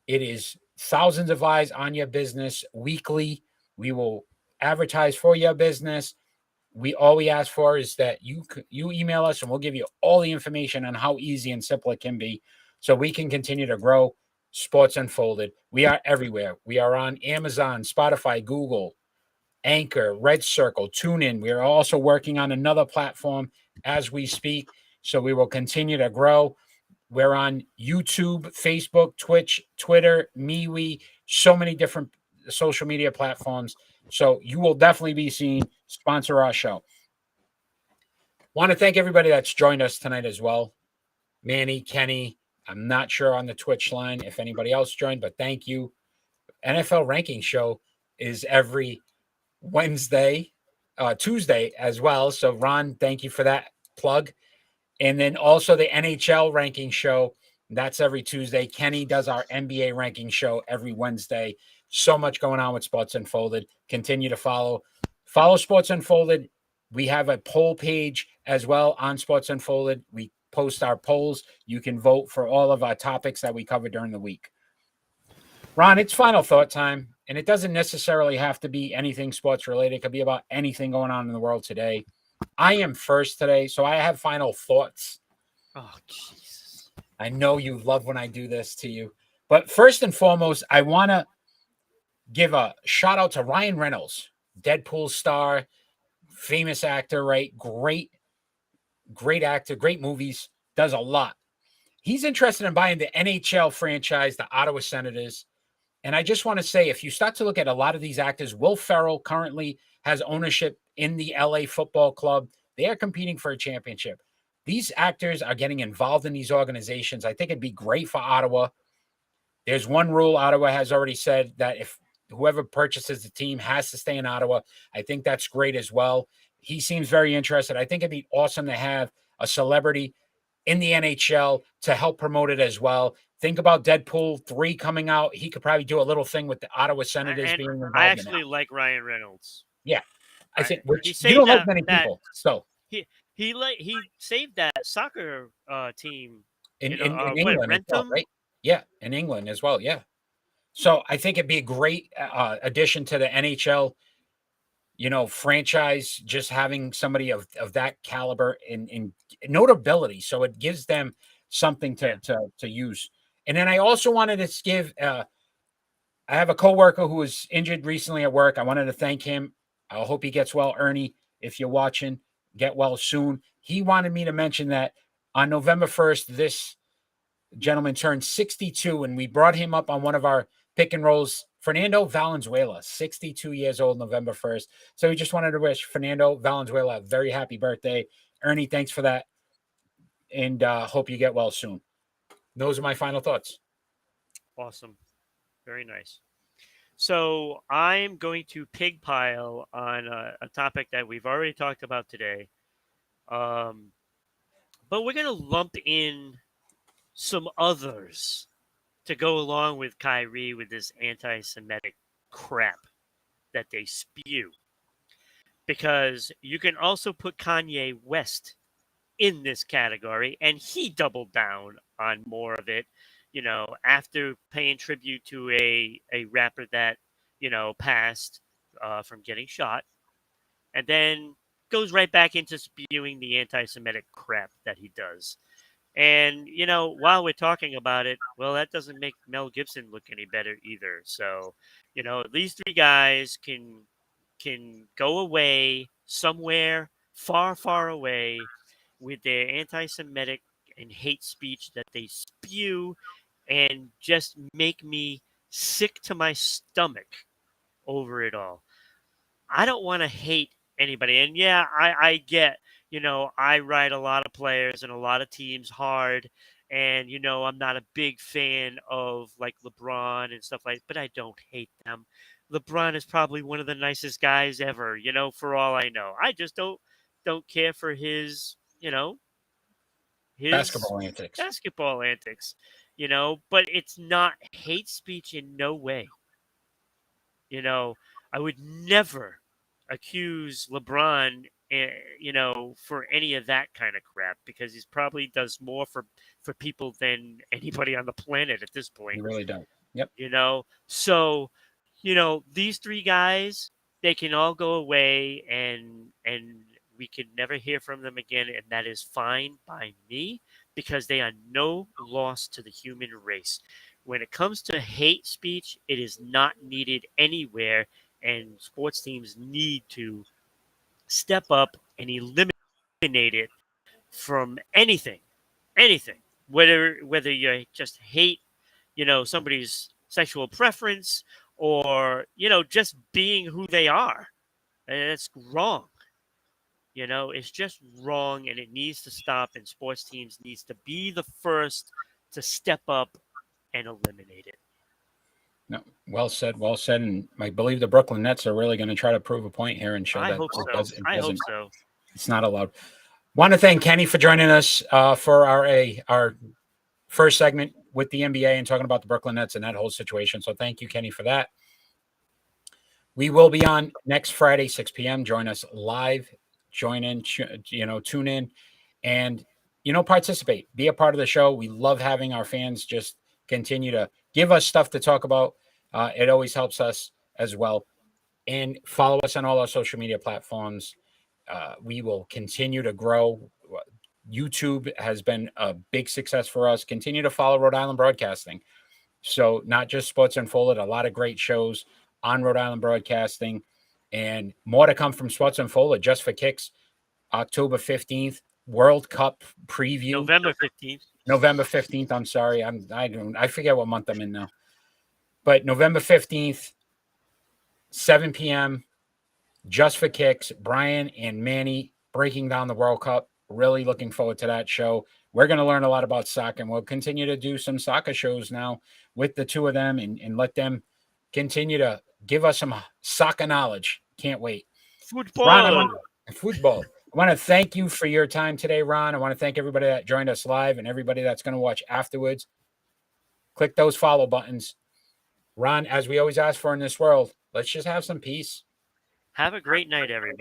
It is thousands of eyes on your business weekly. We will advertise for your business. All we ask for is that you email us, and we'll give you all the information on how easy and simple it can be, so we can continue to grow Sports Unfolded. We are everywhere. We are on Amazon, Spotify, Google, Anchor, Red Circle, TuneIn. We are also working on another platform as we speak, so we will continue to grow. We're on YouTube, Facebook, Twitch, Twitter, MeWe, so many different social media platforms. So you will definitely be seen. Sponsor our show. Want to thank everybody that's joined us tonight as well. Manny, Kenny, I'm not sure on the Twitch line if anybody else joined, but thank you. NFL Ranking Show is every Wednesday, Tuesday as well. So Ron, thank you for that plug. And then also the NHL ranking show. That's every Tuesday. Kenny does our NBA ranking show every Wednesday. So much going on with Sports Unfolded. Continue to follow. Follow Sports Unfolded. We have a poll page as well on Sports Unfolded. We post our polls. You can vote for all of our topics that we cover during the week. Ron, it's final thought time. And it doesn't necessarily have to be anything sports related. It could be about anything going on in the world today. I am first today, so I have final thoughts. Oh, Jesus. I know you love when I do this to you. But first and foremost, I want to give a shout out to Ryan Reynolds, Deadpool star, famous actor, right? Great actor, great movies, does a lot. He's interested in buying the NHL franchise, the Ottawa Senators. And I just want to say, if you start to look at a lot of these actors, Will Ferrell currently has ownership in the LA Football Club. They are competing for a championship. These actors are getting involved in these organizations. I think it'd be great for Ottawa. There's one rule Ottawa has already said, that if whoever purchases the team has to stay in Ottawa. I think that's great as well. He seems very interested. I think it'd be awesome to have a celebrity in the NHL to help promote it as well. Think about Deadpool 3 coming out. He could probably do a little thing with the Ottawa Senators being involved. I actually like Ryan Reynolds. Yeah. I think you don't like many people. So he saved that soccer team in England as well, right? Yeah, in England as well. Yeah. So I think it'd be a great addition to the NHL, franchise, just having somebody of that caliber in notability. So it gives them something to use. And then I also wanted to give, I have a coworker who was injured recently at work. I wanted to thank him. I hope he gets well. Ernie, if you're watching, get well soon. He wanted me to mention that on November 1st, this gentleman turned 62, and we brought him up on one of our pick and rolls. Fernando Valenzuela, 62 years old, November 1st. So we just wanted to wish Fernando Valenzuela a very happy birthday. Ernie, thanks for that. And hope you get well soon. Those are my final thoughts. Awesome. Very nice. So I'm going to pigpile on a topic that we've already talked about today. But we're going to lump in some others to go along with Kyrie with this anti-Semitic crap that they spew. Because you can also put Kanye West in this category, and he doubled down on more of it, after paying tribute to a rapper that, passed from getting shot, and then goes right back into spewing the anti-Semitic crap that he does. And, while we're talking about it, well, that doesn't make Mel Gibson look any better either. So, these three guys can go away somewhere far, far away with their anti-Semitic and hate speech that they spew and just make me sick to my stomach over it all. I don't want to hate anybody. And yeah, I get, I ride a lot of players and a lot of teams hard. And, I'm not a big fan of like LeBron and stuff like, but I don't hate them. LeBron is probably one of the nicest guys ever, for all I know. I just don't care for his Basketball antics. basketball antics, but it's not hate speech in no way. I would never accuse LeBron, for any of that kind of crap because he's probably does more for people than anybody on the planet at this point. You really don't. Yep. So, these three guys, they can all go away and we can never hear from them again, and that is fine by me because they are no loss to the human race. When it comes to hate speech, it is not needed anywhere, and sports teams need to step up and eliminate it from anything, whether you just hate, somebody's sexual preference or just being who they are. And it's wrong. It's just wrong, and it needs to stop. And sports teams needs to be the first to step up and eliminate it. No, well said, well said. And I believe the Brooklyn Nets are really going to try to prove a point here and show I that hope so. I hope so. It's not allowed. Want to thank Kenny for joining us for our first segment with the NBA and talking about the Brooklyn Nets and that whole situation. So thank you, Kenny, for that. We will be on next Friday, 6 p.m. Join us live. Join in, tune in, and participate. Be a part of the show. We love having our fans just continue to give us stuff to talk about. It always helps us as well. And follow us on all our social media platforms. We will continue to grow. YouTube has been a big success for us. Continue to follow Rhode Island Broadcasting. So not just Sports Unfolded, a lot of great shows on Rhode Island Broadcasting, and more to come from Sports Unfolded. Just for Kicks, October 15th, World Cup preview. November 15th. I'm sorry. I forget what month I'm in now. But November 15th, 7 p.m., Just for Kicks, Brian and Manny breaking down the World Cup. Really looking forward to that show. We're going to learn a lot about soccer, and we'll continue to do some soccer shows now with the two of them and let them continue to give us some soccer knowledge. Can't wait. Football. Ron, football. I want to thank you for your time today, Ron. I want to thank everybody that joined us live and everybody that's going to watch afterwards. Click those follow buttons. Ron, as we always ask for in this world, let's just have some peace. Have a great night, everybody.